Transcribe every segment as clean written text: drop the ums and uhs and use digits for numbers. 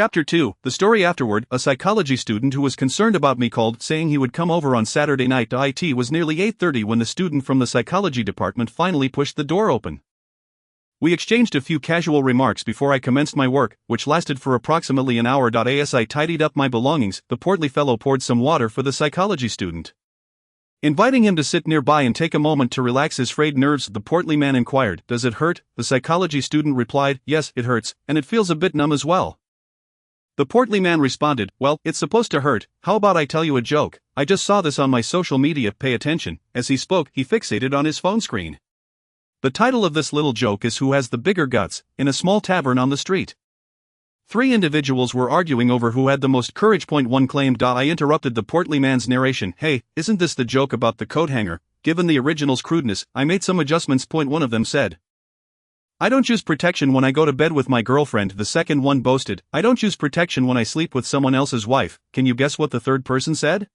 Chapter 2, The Story Afterward. A psychology student who was concerned about me called, saying he would come over on Saturday night. It was nearly 8:30 when the student from the psychology department finally pushed the door open. We exchanged a few casual remarks before I commenced my work, which lasted for approximately an hour. As I tidied up my belongings, the portly fellow poured some water for the psychology student. Inviting him to sit nearby and take a moment to relax his frayed nerves, the portly man inquired, "Does it hurt?" The psychology student replied, "Yes, it hurts, and it feels a bit numb as well." The portly man responded, "Well, it's supposed to hurt. How about I tell you a joke? I just saw this on my social media. Pay attention." As he spoke, he fixated on his phone screen. The title of this little joke is "Who Has the Bigger Guts?" In a small tavern on the street, three individuals were arguing over who had the most courage. One claimed. I interrupted the portly man's narration. "Hey, isn't this the joke about the coat hanger? Given the original's crudeness, I made some adjustments." One of them said, "I don't use protection when I go to bed with my girlfriend." The second one boasted, "I don't use protection when I sleep with someone else's wife." Can you guess what the third person said?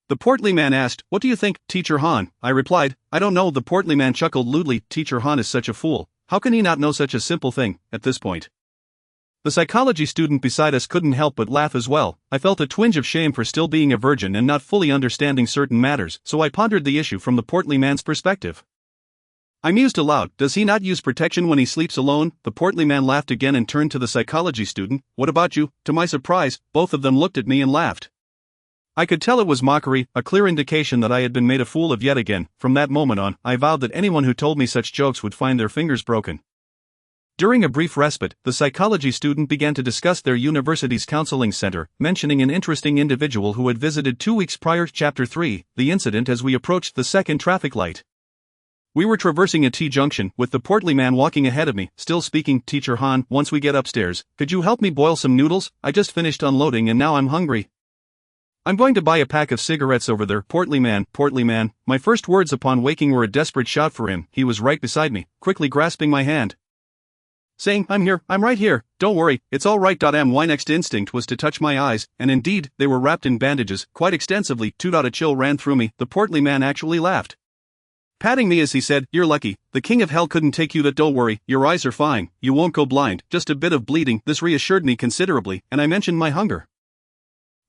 The portly man asked, "What do you think, Teacher Han?" I replied, "I don't know." The portly man chuckled lewdly. Teacher Han is such a fool. How can he not know such a simple thing? At this point, the psychology student beside us couldn't help but laugh as well. I felt a twinge of shame for still being a virgin and not fully understanding certain matters, so I pondered the issue from the portly man's perspective. I mused aloud, "Does he not use protection when he sleeps alone?" The portly man laughed again and turned to the psychology student. "What about you?" To my surprise, both of them looked at me and laughed. I could tell it was mockery, a clear indication that I had been made a fool of yet again. From that moment on, I vowed that anyone who told me such jokes would find their fingers broken. During a brief respite, the psychology student began to discuss their university's counseling center, mentioning an interesting individual who had visited 2 weeks prior. Chapter 3, The Incident. As we approached the second traffic light, we were traversing a T-junction, with the portly man walking ahead of me, still speaking. "Teacher Han, once we get upstairs, could you help me boil some noodles? I just finished unloading and now I'm hungry. I'm going to buy a pack of cigarettes over there." Portly man. My first words upon waking were a desperate shout for him. He was right beside me, quickly grasping my hand, saying, "I'm here, I'm right here, don't worry, it's all right." My next instinct was to touch my eyes, and indeed, they were wrapped in bandages, quite extensively. A chill ran through me. The portly man actually laughed, patting me as he said, "You're lucky, the king of hell couldn't take you that. Don't worry, your eyes are fine, you won't go blind, just a bit of bleeding." This reassured me considerably, and I mentioned my hunger,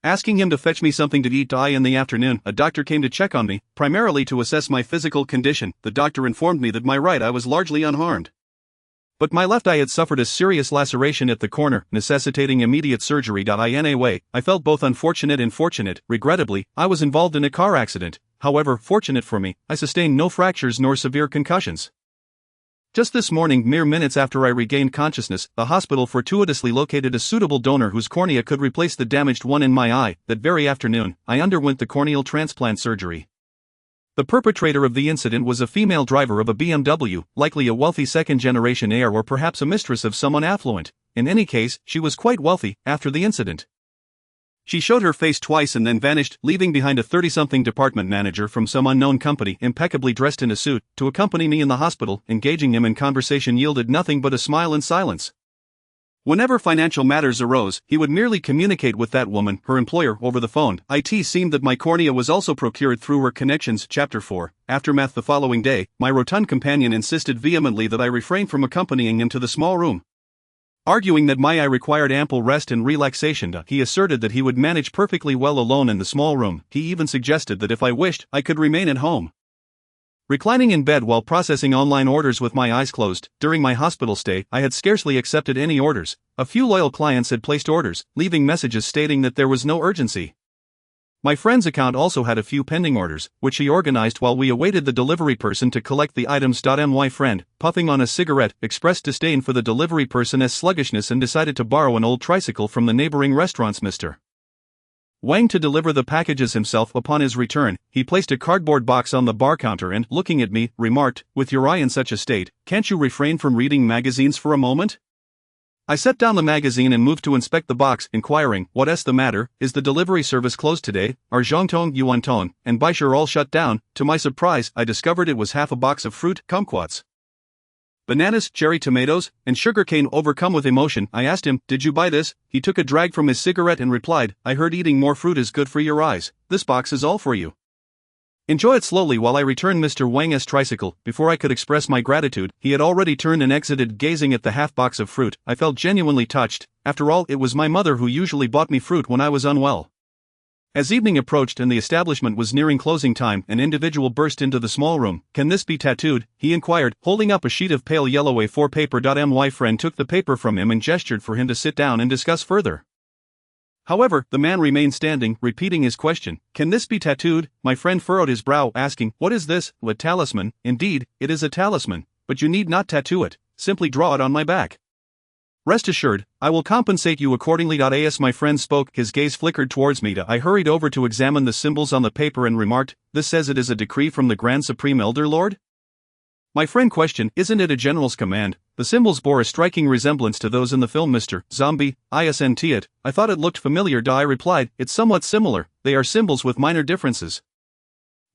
asking him to fetch me something to eat. In the afternoon, a doctor came to check on me, primarily to assess my physical condition. The doctor informed me that my right eye was largely unharmed, but my left eye had suffered a serious laceration at the corner, necessitating immediate surgery. In a way, I felt both unfortunate and fortunate. Regrettably, I was involved in a car accident. However, fortunate for me, I sustained no fractures nor severe concussions. Just this morning, mere minutes after I regained consciousness, the hospital fortuitously located a suitable donor whose cornea could replace the damaged one in my eye. That very afternoon, I underwent the corneal transplant surgery. The perpetrator of the incident was a female driver of a BMW, likely a wealthy second-generation heir or perhaps a mistress of someone affluent. In any case, she was quite wealthy. After the incident, she showed her face twice and then vanished, leaving behind a 30-something department manager from some unknown company, impeccably dressed in a suit, to accompany me in the hospital. Engaging him in conversation yielded nothing but a smile and silence. Whenever financial matters arose, he would merely communicate with that woman, her employer, over the phone. It seemed that my cornea was also procured through her connections. Chapter 4, Aftermath. The following day, my rotund companion insisted vehemently that I refrain from accompanying him to the small room, arguing that my eye required ample rest and relaxation. He asserted that he would manage perfectly well alone in the small room. He even suggested that if I wished, I could remain at home, reclining in bed while processing online orders with my eyes closed. During my hospital stay, I had scarcely accepted any orders. A few loyal clients had placed orders, leaving messages stating that there was no urgency. My friend's account also had a few pending orders, which he organized while we awaited the delivery person to collect the items. My friend, puffing on a cigarette, expressed disdain for the delivery person as sluggishness and decided to borrow an old tricycle from the neighboring restaurant's Mr. Wang to deliver the packages himself. Upon his return, he placed a cardboard box on the bar counter and, looking at me, remarked, "With your eye in such a state, can't you refrain from reading magazines for a moment?" I set down the magazine and moved to inspect the box, inquiring, "What's the matter? Is the delivery service closed today? Are Zhongtong, Yuantong, and Baishur all shut down?" To my surprise, I discovered it was half a box of fruit, kumquats, bananas, cherry tomatoes, and sugarcane. Overcome with emotion, I asked him, "Did you buy this?" He took a drag from his cigarette and replied, "I heard eating more fruit is good for your eyes. This box is all for you." Enjoy it slowly while I return Mr. Wang's tricycle. Before I could express my gratitude, he had already turned and exited, gazing at the half box of fruit. I felt genuinely touched. After all, it was my mother who usually bought me fruit when I was unwell. As evening approached and the establishment was nearing closing time, an individual burst into the small room. "Can this be tattooed?" he inquired, holding up a sheet of pale yellow A4 paper. My friend took the paper from him and gestured for him to sit down and discuss further. However, the man remained standing, repeating his question. "Can this be tattooed?" My friend furrowed his brow, asking, "What is this?" "A talisman." "Indeed, it is a talisman. But you need not tattoo it, simply draw it on my back. Rest assured, I will compensate you accordingly." As my friend spoke, his gaze flickered towards me. I hurried over to examine the symbols on the paper and remarked, "This says it is a decree from the Grand Supreme Elder Lord?" My friend questioned, "Isn't it a general's command?" The symbols bore a striking resemblance to those in the film Mr. Zombie, Isn't it? I thought it looked familiar. I replied, "It's somewhat similar, they are symbols with minor differences."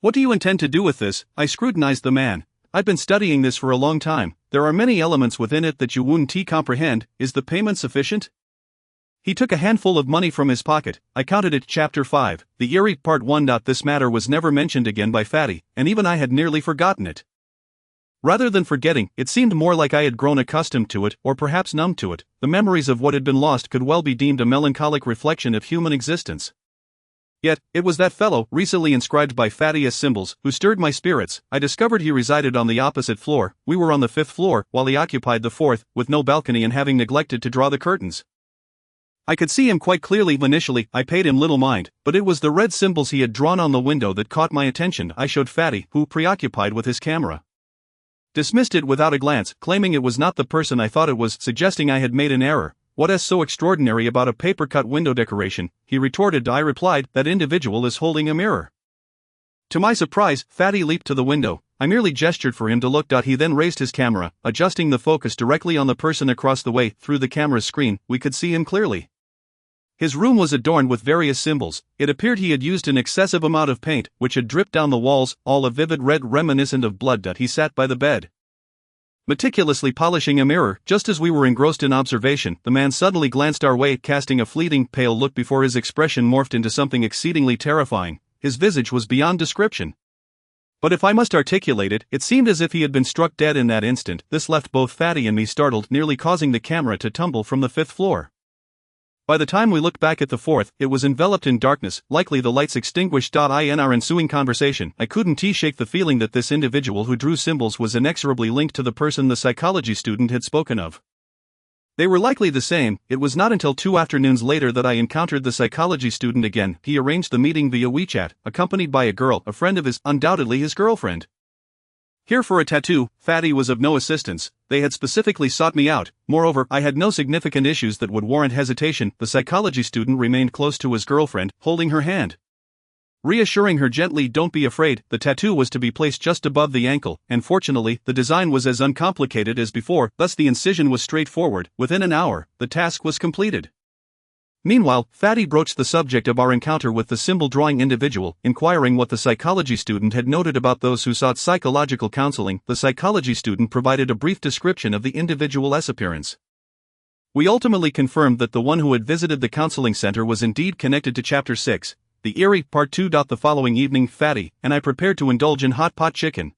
"What do you intend to do with this?" I scrutinized the man. "I've been studying this for a long time. There are many elements within it that you wouldn't comprehend. Is the payment sufficient?" He took a handful of money from his pocket. I counted it. Chapter 5, The Eerie, Part 1. This matter was never mentioned again by Fatty, and even I had nearly forgotten it. Rather than forgetting, it seemed more like I had grown accustomed to it, or perhaps numb to it. The memories of what had been lost could well be deemed a melancholic reflection of human existence. Yet, it was that fellow, recently inscribed by Fatty as symbols, who stirred my spirits. I discovered he resided on the opposite floor. We were on the 5th floor, while he occupied the 4th, with no balcony and having neglected to draw the curtains. I could see him quite clearly. Initially, I paid him little mind, but it was the red symbols he had drawn on the window that caught my attention. I showed Fatty, who, preoccupied with his camera, dismissed it without a glance, claiming it was not the person I thought it was, suggesting I had made an error. "What is so extraordinary about a paper-cut window decoration?" he retorted. I replied, "That individual is holding a mirror." To my surprise, Fatty leaped to the window. I merely gestured for him to look. He then raised his camera, adjusting the focus directly on the person across the way. Through the camera's screen, we could see him clearly. His room was adorned with various symbols. It appeared he had used an excessive amount of paint, which had dripped down the walls, all a vivid red reminiscent of blood. He sat by the bed, meticulously polishing a mirror. Just as we were engrossed in observation, the man suddenly glanced our way, casting a fleeting, pale look before his expression morphed into something exceedingly terrifying. His visage was beyond description. But if I must articulate it, it seemed as if he had been struck dead in that instant. This left both Fatty and me startled, nearly causing the camera to tumble from the 5th floor. By the time we looked back at the 4th, it was enveloped in darkness, likely the lights extinguished. In our ensuing conversation, I couldn't shake the feeling that this individual who drew symbols was inexorably linked to the person the psychology student had spoken of. They were likely the same. It was not until 2 afternoons later that I encountered the psychology student again. He arranged the meeting via WeChat, accompanied by a girl, a friend of his, undoubtedly his girlfriend. Here for a tattoo, Fatty was of no assistance. They had specifically sought me out. Moreover, I had no significant issues that would warrant hesitation. The psychology student remained close to his girlfriend, holding her hand, reassuring her gently, "Don't be afraid." The tattoo was to be placed just above the ankle, and fortunately, the design was as uncomplicated as before, thus the incision was straightforward. Within an hour, the task was completed. Meanwhile, Fatty broached the subject of our encounter with the symbol-drawing individual, inquiring what the psychology student had noted about those who sought psychological counseling. The psychology student provided a brief description of the individual's appearance. We ultimately confirmed that the one who had visited the counseling center was indeed connected to Chapter 6, The Eerie, Part 2. The following evening, Fatty and I prepared to indulge in hot pot chicken.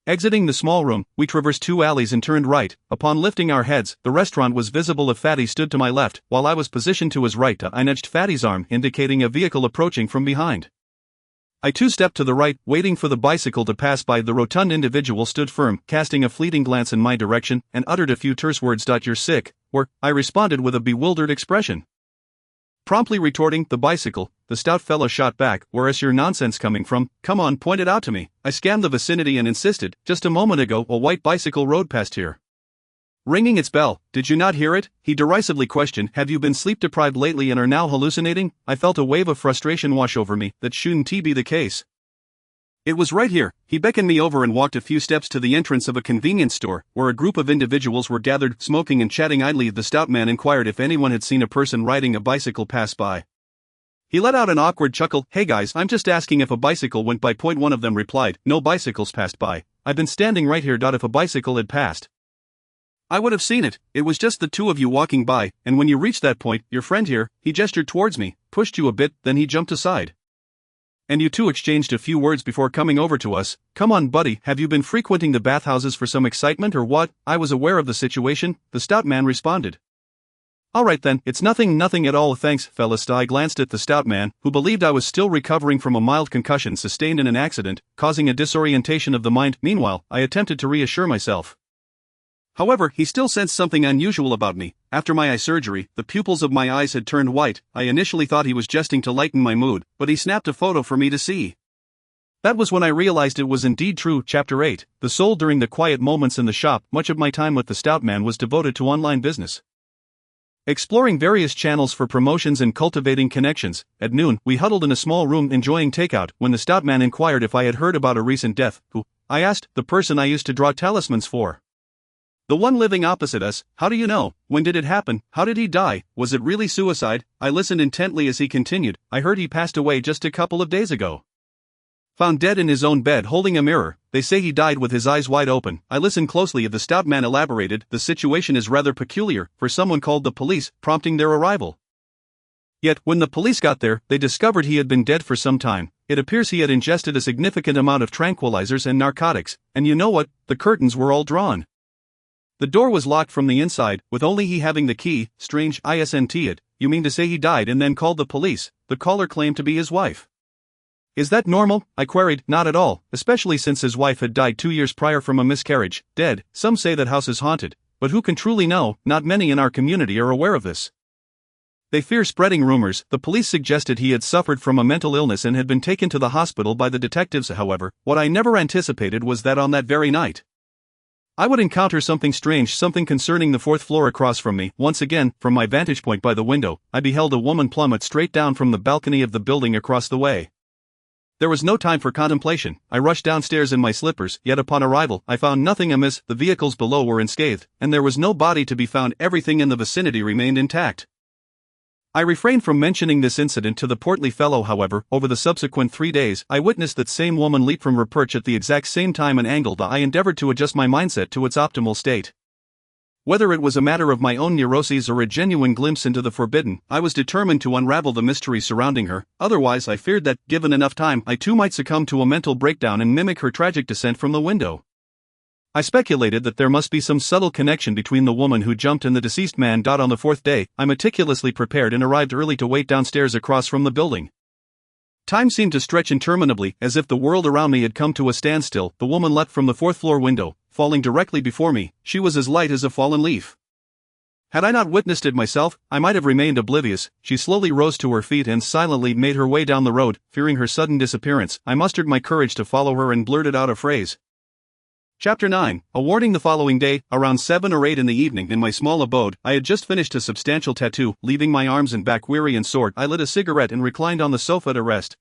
Exiting the small room, we traversed 2 alleys and turned right. Upon lifting our heads, the restaurant was visible. If Fatty stood to my left, while I was positioned to his right. I nudged Fatty's arm, indicating a vehicle approaching from behind. I two-stepped to the right, waiting for the bicycle to pass by. The rotund individual stood firm, casting a fleeting glance in my direction, and uttered a few terse words. "You're sick, or," I responded with a bewildered expression. Promptly retorting, "The bicycle," the stout fellow shot back. "Where's your nonsense coming from? Come on, point it out to me." I scanned the vicinity and insisted, "Just a moment ago, a white bicycle rode past here, ringing its bell. Did you not hear it?" He derisively questioned, "Have you been sleep-deprived lately and are now hallucinating?" I felt a wave of frustration wash over me. That shouldn't be the case. It was right here. He beckoned me over and walked a few steps to the entrance of a convenience store, where a group of individuals were gathered, smoking and chatting idly. The stout man inquired if anyone had seen a person riding a bicycle pass by. He let out an awkward chuckle. "Hey guys, I'm just asking if a bicycle went by." One of them replied, "No bicycles passed by. I've been standing right here. If a bicycle had passed, I would have seen it. It was just the 2 of you walking by, and when you reached that point, your friend here," he gestured towards me, "pushed you a bit, then he jumped aside." And you two exchanged a few words before coming over to us. Come on, buddy, have you been frequenting the bathhouses for some excitement or what? I was aware of the situation, the stout man responded. Alright then, it's nothing at all thanks, fellas. I glanced at the stout man, who believed I was still recovering from a mild concussion sustained in an accident, causing a disorientation of the mind. Meanwhile, I attempted to reassure myself. However, he still sensed something unusual about me. After my eye surgery, the pupils of my eyes had turned white. I initially thought he was jesting to lighten my mood, but he snapped a photo for me to see. That was when I realized it was indeed true. Chapter 8, The Soul. During the quiet moments in the shop, much of my time with the stout man was devoted to online business. Exploring various channels for promotions and cultivating connections. At noon, we huddled in a small room enjoying takeout when the stout man inquired if I had heard about a recent death. Who? I asked. The person I used to draw talismans for. The one living opposite us. How do you know? When did it happen? How did he die? Was it really suicide? I listened intently as he continued. I heard he passed away just a couple of days ago. Found dead in his own bed holding a mirror. They say he died with his eyes wide open. I listened closely as the stout man elaborated. The situation is rather peculiar, for someone called the police, prompting their arrival. Yet, when the police got there, they discovered he had been dead for some time. It appears he had ingested a significant amount of tranquilizers and narcotics, and you know what? The curtains were all drawn. The door was locked from the inside, with only he having the key. Strange. Isn't it? You mean to say he died and then called the police? The caller claimed to be his wife. Is that normal? I queried. Not at all, especially since his wife had died 2 years prior from a miscarriage. Dead. Some say that house is haunted, but who can truly know? Not many in our community are aware of this. They fear spreading rumors. The police suggested he had suffered from a mental illness and had been taken to the hospital by the detectives. However, what I never anticipated was that on that very night, I would encounter something strange, something concerning the 4th floor across from me. Once again, from my vantage point by the window, I beheld a woman plummet straight down from the balcony of the building across the way. There was no time for contemplation. I rushed downstairs in my slippers, yet upon arrival, I found nothing amiss. The vehicles below were unscathed, and there was no body to be found. Everything in the vicinity remained intact. I refrained from mentioning this incident to the portly fellow. However, over the subsequent 3 days, I witnessed that same woman leap from her perch at the exact same time and angle that I endeavored to adjust my mindset to its optimal state. Whether it was a matter of my own neuroses or a genuine glimpse into the forbidden, I was determined to unravel the mystery surrounding her. Otherwise, I feared that, given enough time, I too might succumb to a mental breakdown and mimic her tragic descent from the window. I speculated that there must be some subtle connection between the woman who jumped and the deceased man. On the 4th day, I meticulously prepared and arrived early to wait downstairs across from the building. Time seemed to stretch interminably, as if the world around me had come to a standstill. The woman leapt from the 4th floor window, falling directly before me. She was as light as a fallen leaf. Had I not witnessed it myself, I might have remained oblivious. She slowly rose to her feet and silently made her way down the road. Fearing her sudden disappearance, I mustered my courage to follow her and blurted out a phrase. Chapter 9, A Warning. The following day, around 7 or 8 in the evening, in my small abode, I had just finished a substantial tattoo. Leaving my arms and back weary and sore, I lit a cigarette and reclined on the sofa to rest.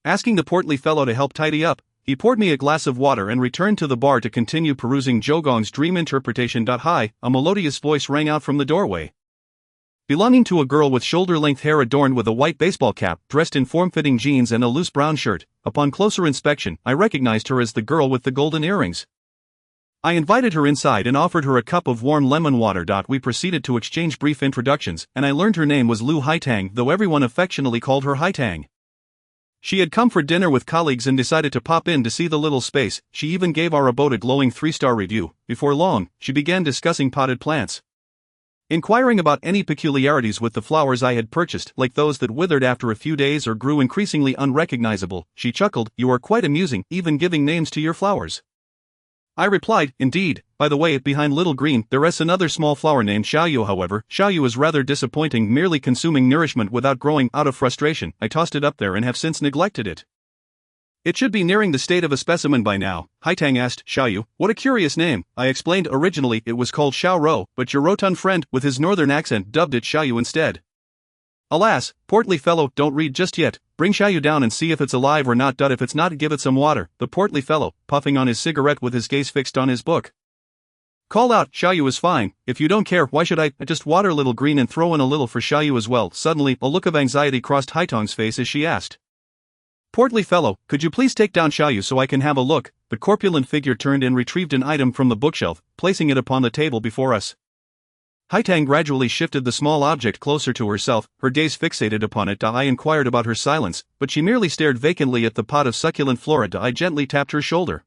Asking the portly fellow to help tidy up, he poured me a glass of water and returned to the bar to continue perusing Jogong's Dream Interpretation. Hi, a melodious voice rang out from the doorway. Belonging to a girl with shoulder-length hair adorned with a white baseball cap, dressed in form-fitting jeans and a loose brown shirt. Upon closer inspection, I recognized her as the girl with the golden earrings. I invited her inside and offered her a cup of warm lemon water. We proceeded to exchange brief introductions, and I learned her name was Lu Haitang, though everyone affectionately called her Haitang. She had come for dinner with colleagues and decided to pop in to see the little space. She even gave our abode a glowing 3-star review. Before long, she began discussing potted plants, inquiring about any peculiarities with the flowers I had purchased, like those that withered after a few days or grew increasingly unrecognizable. She chuckled. You are quite amusing, even giving names to your flowers. I replied, indeed. By the way, behind Little Green, there is another small flower named Xiaoyu. However, Xiaoyu is rather disappointing, merely consuming nourishment without growing. Out of frustration, I tossed it up there and have since neglected it. It should be nearing the state of a specimen by now. Haitang asked, Xiaoyu, what a curious name. I explained originally it was called Xiao Rou, but your rotund friend, with his northern accent, dubbed it Xiaoyu instead. Alas, portly fellow, don't read just yet. Bring Xiaoyu down and see if it's alive or not. If it's not, give it some water. The portly fellow, puffing on his cigarette with his gaze fixed on his book, called out, Xiaoyu is fine. If you don't care, why should I just water Little Green and throw in a little for Xiaoyu as well? Suddenly, a look of anxiety crossed Haitang's face as she asked, Portly fellow, could you please take down Xiaoyu so I can have a look? The corpulent figure turned and retrieved an item from the bookshelf, placing it upon the table before us. Haitang gradually shifted the small object closer to herself, her gaze fixated upon it. I inquired about her silence, but she merely stared vacantly at the pot of succulent flora. I gently tapped her shoulder.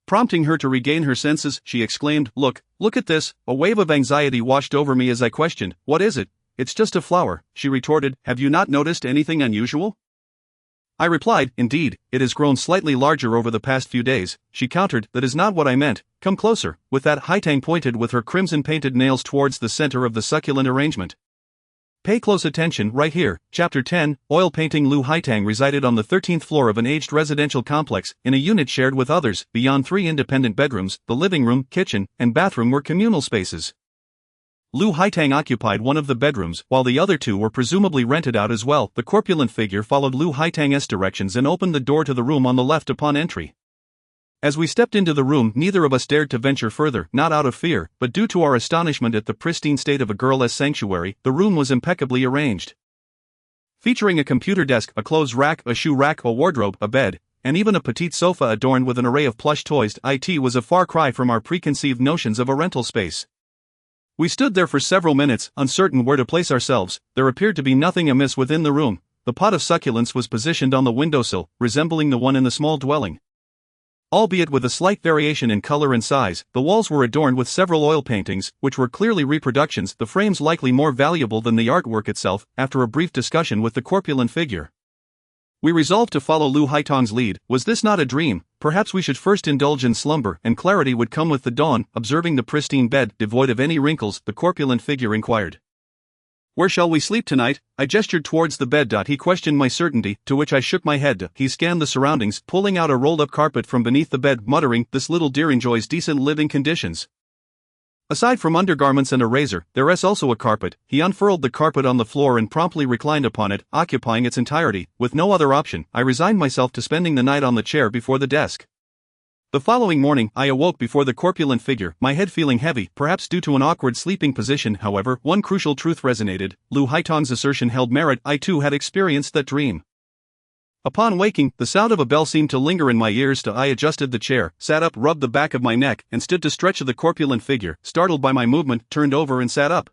Prompting her to regain her senses, she exclaimed, look at this." A wave of anxiety washed over me as I questioned, "What is it?" "It's just a flower," she retorted. "Have you not noticed anything unusual?" I replied, "Indeed, it has grown slightly larger over the past few days." She countered, "That is not what I meant. Come closer." With that, Haitang pointed with her crimson-painted nails towards the center of the succulent arrangement. Pay close attention right here. Chapter 10, Oil Painting. Lu Haitang resided on the 13th floor of an aged residential complex, in a unit shared with others. Beyond 3 independent bedrooms, the living room, kitchen, and bathroom were communal spaces. Lu Haitang occupied one of the bedrooms, while the other 2 were presumably rented out as well. The corpulent figure followed Lu Haitang's directions and opened the door to the room on the left upon entry. As we stepped into the room, neither of us dared to venture further, not out of fear, but due to our astonishment at the pristine state of a girl's sanctuary. The room was impeccably arranged, featuring a computer desk, a clothes rack, a shoe rack, a wardrobe, a bed, and even a petite sofa adorned with an array of plush toys. It was a far cry from our preconceived notions of a rental space. We stood there for several minutes, uncertain where to place ourselves. There appeared to be nothing amiss within the room. The pot of succulents was positioned on the windowsill, resembling the one in the small dwelling, albeit with a slight variation in color and size. The walls were adorned with several oil paintings, which were clearly reproductions, the frames likely more valuable than the artwork itself. After a brief discussion with the corpulent figure, we resolved to follow Lu Haitang's lead. Was this not a dream? Perhaps we should first indulge in slumber, and clarity would come with the dawn. Observing the pristine bed, devoid of any wrinkles, the corpulent figure inquired, "Where shall we sleep tonight?" I gestured towards the bed. He questioned my certainty, to which I shook my head. He scanned the surroundings, pulling out a rolled-up carpet from beneath the bed, muttering, "This little dear enjoys decent living conditions. Aside from undergarments and a razor, there is also a carpet." He unfurled the carpet on the floor and promptly reclined upon it, occupying its entirety. With no other option, I resigned myself to spending the night on the chair before the desk. The following morning, I awoke before the corpulent figure, my head feeling heavy, perhaps due to an awkward sleeping position. However, one crucial truth resonated. Lu Haitang's assertion held merit. I too had experienced that dream. Upon waking, the sound of a bell seemed to linger in my ears. I adjusted the chair, sat up, rubbed the back of my neck, and stood to stretch. The corpulent figure, startled by my movement, turned over and sat up.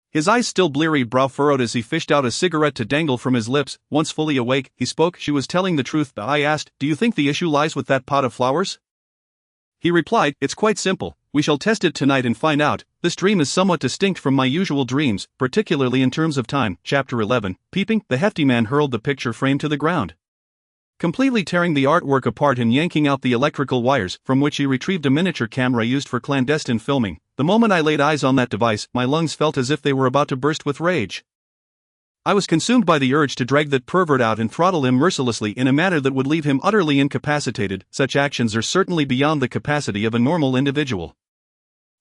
His eyes still bleary, brow furrowed as he fished out a cigarette to dangle from his lips. Once fully awake, he spoke. "She was telling the truth." I asked, "Do you think the issue lies with that pot of flowers?" He replied, "It's quite simple. We shall test it tonight and find out. This dream is somewhat distinct from my usual dreams, particularly in terms of time." Chapter 11, Peeping. The hefty man hurled the picture frame to the ground, completely tearing the artwork apart and yanking out the electrical wires, from which he retrieved a miniature camera used for clandestine filming. The moment I laid eyes on that device, my lungs felt as if they were about to burst with rage. I was consumed by the urge to drag that pervert out and throttle him mercilessly in a manner that would leave him utterly incapacitated. Such actions are certainly beyond the capacity of a normal individual.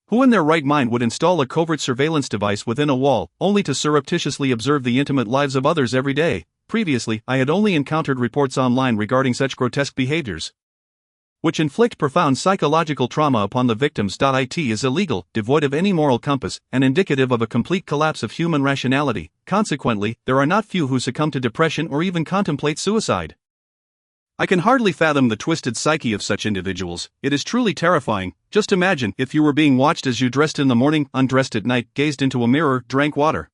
Who in their right mind would install a covert surveillance device within a wall, only to surreptitiously observe the intimate lives of others every day? Previously, I had only encountered reports online regarding such grotesque behaviors, which inflict profound psychological trauma upon the victims. It is illegal, devoid of any moral compass, and indicative of a complete collapse of human rationality. Consequently, there are not few who succumb to depression or even contemplate suicide. I can hardly fathom the twisted psyche of such individuals. It is truly terrifying. Just imagine if you were being watched as you dressed in the morning, undressed at night, gazed into a mirror, drank water,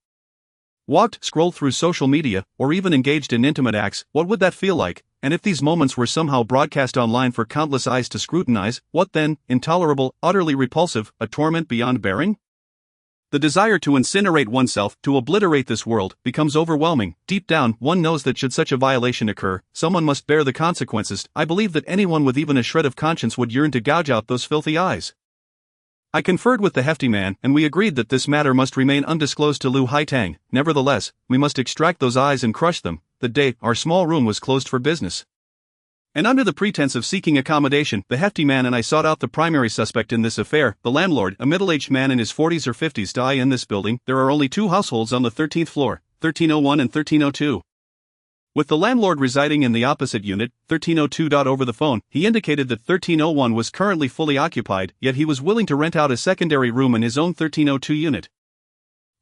walked, scrolled through social media, or even engaged in intimate acts. What would that feel like? And if these moments were somehow broadcast online for countless eyes to scrutinize, what then? Intolerable, utterly repulsive, a torment beyond bearing? The desire to incinerate oneself, to obliterate this world, becomes overwhelming. Deep down, one knows that should such a violation occur, someone must bear the consequences. I believe that anyone with even a shred of conscience would yearn to gouge out those filthy eyes. I conferred with the hefty man, and we agreed that this matter must remain undisclosed to Lu Haitang. Nevertheless, we must extract those eyes and crush them. The day our small room was closed for business, and under the pretense of seeking accommodation, the hefty man and I sought out the primary suspect in this affair, the landlord, a middle-aged man in his 40s or 50s. In this building, there are only 2 households on the 13th floor, 1301 and 1302. With the landlord residing in the opposite unit, 1302. Over the phone, he indicated that 1301 was currently fully occupied, yet he was willing to rent out a secondary room in his own 1302 unit,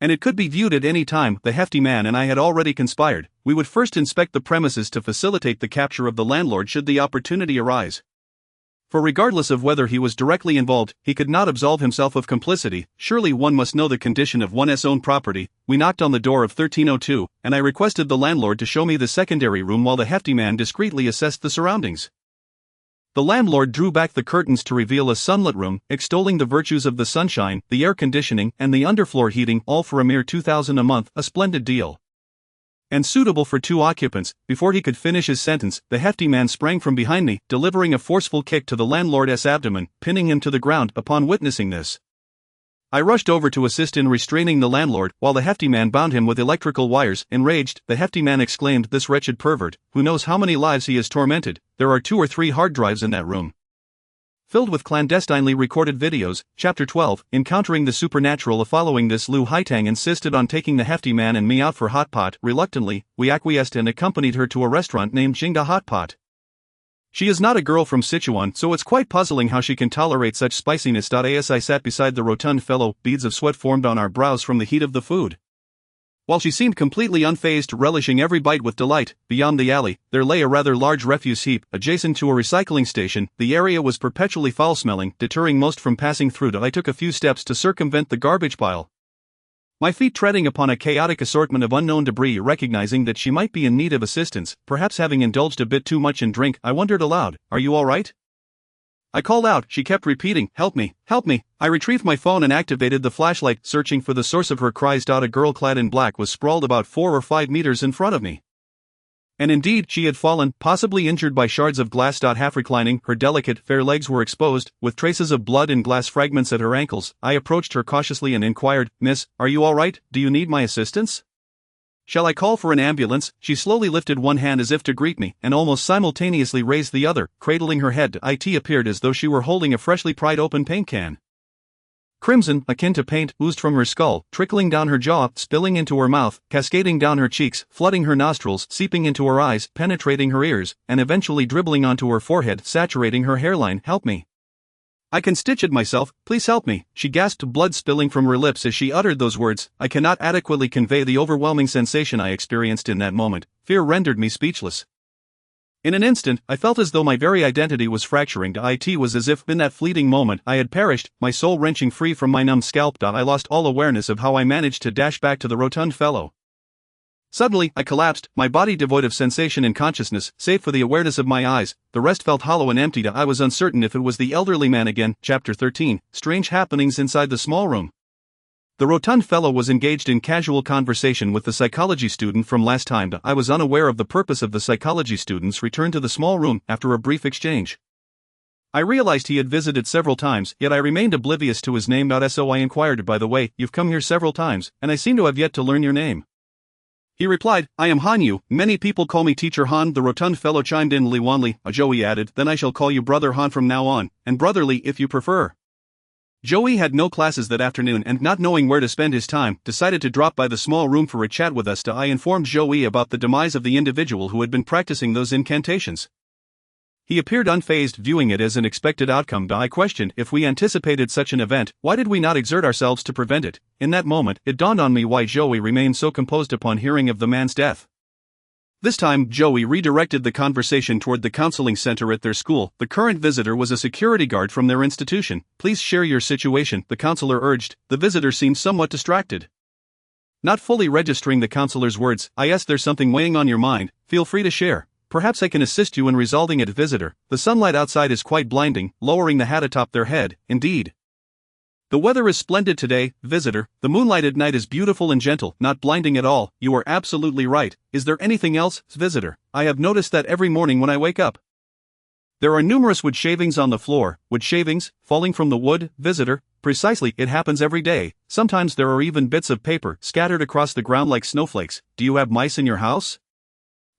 and it could be viewed at any time. The hefty man and I had already conspired. We would first inspect the premises to facilitate the capture of the landlord should the opportunity arise. For regardless of whether he was directly involved, he could not absolve himself of complicity. Surely one must know the condition of one's own property. We knocked on the door of 1302, and I requested the landlord to show me the secondary room while the hefty man discreetly assessed the surroundings. The landlord drew back the curtains to reveal a sunlit room, extolling the virtues of the sunshine, the air conditioning, and the underfloor heating, all for a mere $2,000 a month, a splendid deal. And suitable for 2 occupants. Before he could finish his sentence, the hefty man sprang from behind me, delivering a forceful kick to the landlord's abdomen, pinning him to the ground. Upon witnessing this, I rushed over to assist in restraining the landlord, while the hefty man bound him with electrical wires. Enraged, the hefty man exclaimed, "This wretched pervert, who knows how many lives he has tormented? There are 2 or 3 hard drives in that room, filled with clandestinely recorded videos." Chapter 12, Encountering the Supernatural. Following this, Lu Haitang insisted on taking the hefty man and me out for hot pot. Reluctantly, we acquiesced and accompanied her to a restaurant named Jingda Hot Pot. She is not a girl from Sichuan, so it's quite puzzling how she can tolerate such spiciness. As I sat beside the rotund fellow, beads of sweat formed on our brows from the heat of the food, while she seemed completely unfazed, relishing every bite with delight. Beyond the alley, there lay a rather large refuse heap, adjacent to a recycling station. The area was perpetually foul-smelling, deterring most from passing through. I took a few steps to circumvent the garbage pile, my feet treading upon a chaotic assortment of unknown debris. Recognizing that she might be in need of assistance, perhaps having indulged a bit too much in drink, I wondered aloud, "Are you all right?" I called out. She kept repeating, "Help me, help me." I retrieved my phone and activated the flashlight, searching for the source of her cries. A girl clad in black was sprawled about 4 or 5 meters in front of me. And indeed, she had fallen, possibly injured by shards of glass. Half reclining, her delicate, fair legs were exposed, with traces of blood and glass fragments at her ankles. I approached her cautiously and inquired, "Miss, are you all right? Do you need my assistance? Shall I call for an ambulance?" She slowly lifted one hand as if to greet me, and almost simultaneously raised the other, cradling her head. It appeared as though she were holding a freshly pried open paint can. Crimson, akin to paint, oozed from her skull, trickling down her jaw, spilling into her mouth, cascading down her cheeks, flooding her nostrils, seeping into her eyes, penetrating her ears, and eventually dribbling onto her forehead, saturating her hairline. "Help me. I can stitch it myself, please help me," she gasped, blood spilling from her lips as she uttered those words. I cannot adequately convey the overwhelming sensation I experienced in that moment. Fear rendered me speechless. In an instant, I felt as though my very identity was fracturing. It was as if, in that fleeting moment, I had perished, my soul wrenching free from my numb scalp. I lost all awareness of how I managed to dash back to the rotund fellow. Suddenly, I collapsed, my body devoid of sensation and consciousness, save for the awareness of my eyes. The rest felt hollow and empty. I was uncertain if it was the elderly man again. Chapter 13, Strange Happenings Inside the Small Room. The rotund fellow was engaged in casual conversation with the psychology student from last time. I was unaware of the purpose of the psychology student's return to the small room after a brief exchange. I realized he had visited several times, yet I remained oblivious to his name. So I inquired, "By the way, you've come here several times, and I seem to have yet to learn your name." He replied, "I am Han Yu. Many people call me Teacher Han." The rotund fellow chimed in. "Li Wanli," Joey added, "then I shall call you Brother Han from now on, and Brotherly if you prefer." Joey had no classes that afternoon and, not knowing where to spend his time, decided to drop by the small room for a chat with us. I informed Joey about the demise of the individual who had been practicing those incantations. He appeared unfazed, viewing it as an expected outcome. I questioned, if we anticipated such an event, why did we not exert ourselves to prevent it? In that moment, it dawned on me why Joey remained so composed upon hearing of the man's death. This time, Joey redirected the conversation toward the counseling center at their school. The current visitor was a security guard from their institution. "Please share your situation," the counselor urged. The visitor seemed somewhat distracted. Not fully registering the counselor's words, I asked, "There's something weighing on your mind, feel free to share. Perhaps I can assist you in resolving it." "Visitor, the sunlight outside is quite blinding," lowering the hat atop their head. "Indeed. The weather is splendid today, visitor. The moonlight at night is beautiful and gentle, not blinding at all." "You are absolutely right. Is there anything else, visitor? I have noticed that every morning when I wake up, there are numerous wood shavings on the floor." "Wood shavings, falling from the wood, visitor?" "Precisely, it happens every day. Sometimes there are even bits of paper scattered across the ground like snowflakes." "Do you have mice in your house?"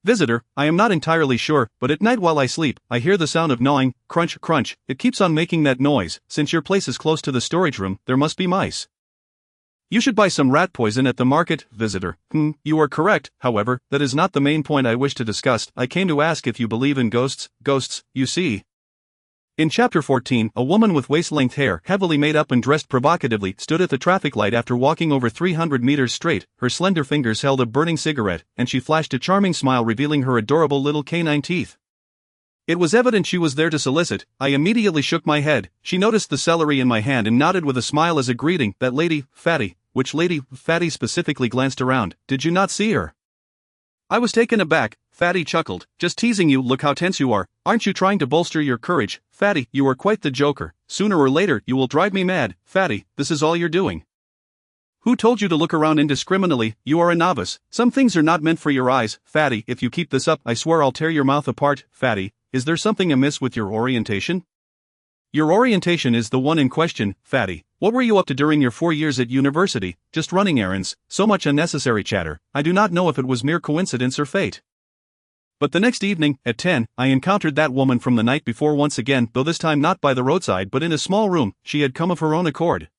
"Visitor, I am not entirely sure, but at night while I sleep, I hear the sound of gnawing, crunch, crunch. It keeps on making that noise. Since your place is close to the storage room, there must be mice. You should buy some rat poison at the market, visitor." You are correct, however, that is not the main point I wish to discuss. I came to ask if you believe in ghosts. Ghosts, you see. In Chapter 14, a woman with waist-length hair, heavily made up and dressed provocatively, stood at the traffic light after walking over 300 meters straight. Her slender fingers held a burning cigarette, and she flashed a charming smile revealing her adorable little canine teeth. It was evident she was there to solicit. I immediately shook my head. She noticed the celery in my hand and nodded with a smile as a greeting. That lady, Fatty. Which lady? Fatty specifically glanced around. Did you not see her? I was taken aback. Fatty chuckled. Just teasing you, look how tense you are. Aren't you trying to bolster your courage? Fatty, you are quite the joker. Sooner or later, you will drive me mad. Fatty, this is all you're doing. Who told you to look around indiscriminately? You are a novice. Some things are not meant for your eyes. Fatty, if you keep this up, I swear I'll tear your mouth apart. Fatty, is there something amiss with your orientation? Your orientation is the one in question, Fatty. What were you up to during your 4 years at university? Just running errands, so much unnecessary chatter. I do not know if it was mere coincidence or fate. But the next evening, at 10, I encountered that woman from the night before once again, though this time not by the roadside but in a small room. She had come of her own accord.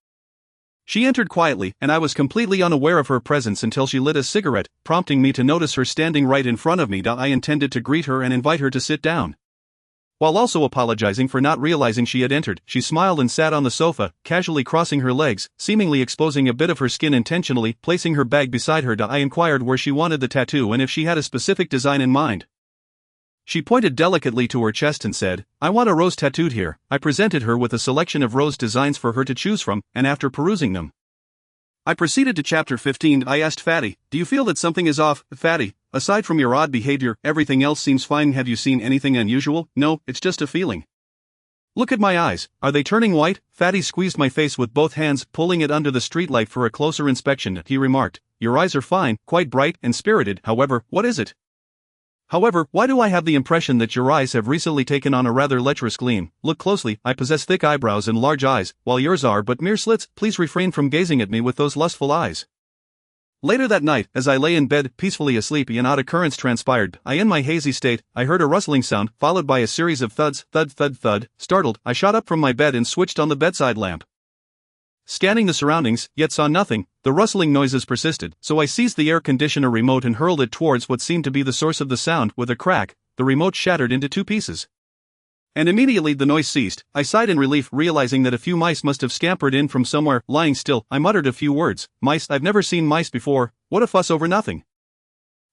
She entered quietly, and I was completely unaware of her presence until she lit a cigarette, prompting me to notice her standing right in front of me. I intended to greet her and invite her to sit down. While also apologizing for not realizing she had entered, she smiled and sat on the sofa, casually crossing her legs, seemingly exposing a bit of her skin intentionally. Placing her bag beside her, I inquired where she wanted the tattoo and if she had a specific design in mind. She pointed delicately to her chest and said, I want a rose tattooed here. I presented her with a selection of rose designs for her to choose from, and after perusing them, I proceeded to chapter 15. I asked Fatty, do you feel that something is off? Fatty, aside from your odd behavior, everything else seems fine. Have you seen anything unusual? No, it's just a feeling. Look at my eyes, are they turning white? Fatty squeezed my face with both hands, pulling it under the streetlight for a closer inspection. He remarked, your eyes are fine, quite bright and spirited. However, what is it? However, why do I have the impression that your eyes have recently taken on a rather lecherous gleam? Look closely, I possess thick eyebrows and large eyes, while yours are but mere slits. Please refrain from gazing at me with those lustful eyes. Later that night, as I lay in bed, peacefully asleep, an odd occurrence transpired. In my hazy state, I heard a rustling sound, followed by a series of thuds, thud, thud, thud. Startled, I shot up from my bed and switched on the bedside lamp. Scanning the surroundings, yet saw nothing. The rustling noises persisted, so I seized the air conditioner remote and hurled it towards what seemed to be the source of the sound. With a crack, the remote shattered into 2 pieces. And immediately the noise ceased. I sighed in relief, realizing that a few mice must have scampered in from somewhere. Lying still, I muttered a few words. Mice? I've never seen mice before. What a fuss over nothing.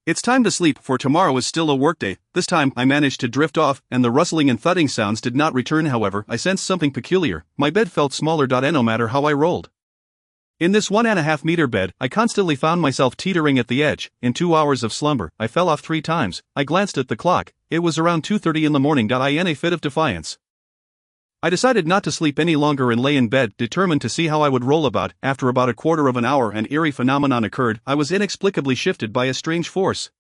It's time to sleep, for tomorrow is still a workday. This time, I managed to drift off, and the rustling and thudding sounds did not return. However, I sensed something peculiar. My bed felt smaller. No matter how I rolled. In this 1.5 meter bed, I constantly found myself teetering at the edge. In 2 hours of slumber, I fell off 3 times. I glanced at the clock. It was around 2:30 in the morning. In a fit of defiance, I decided not to sleep any longer and lay in bed, determined to see how I would roll about. After about a quarter of an hour, an eerie phenomenon occurred. I was inexplicably shifted by a strange force.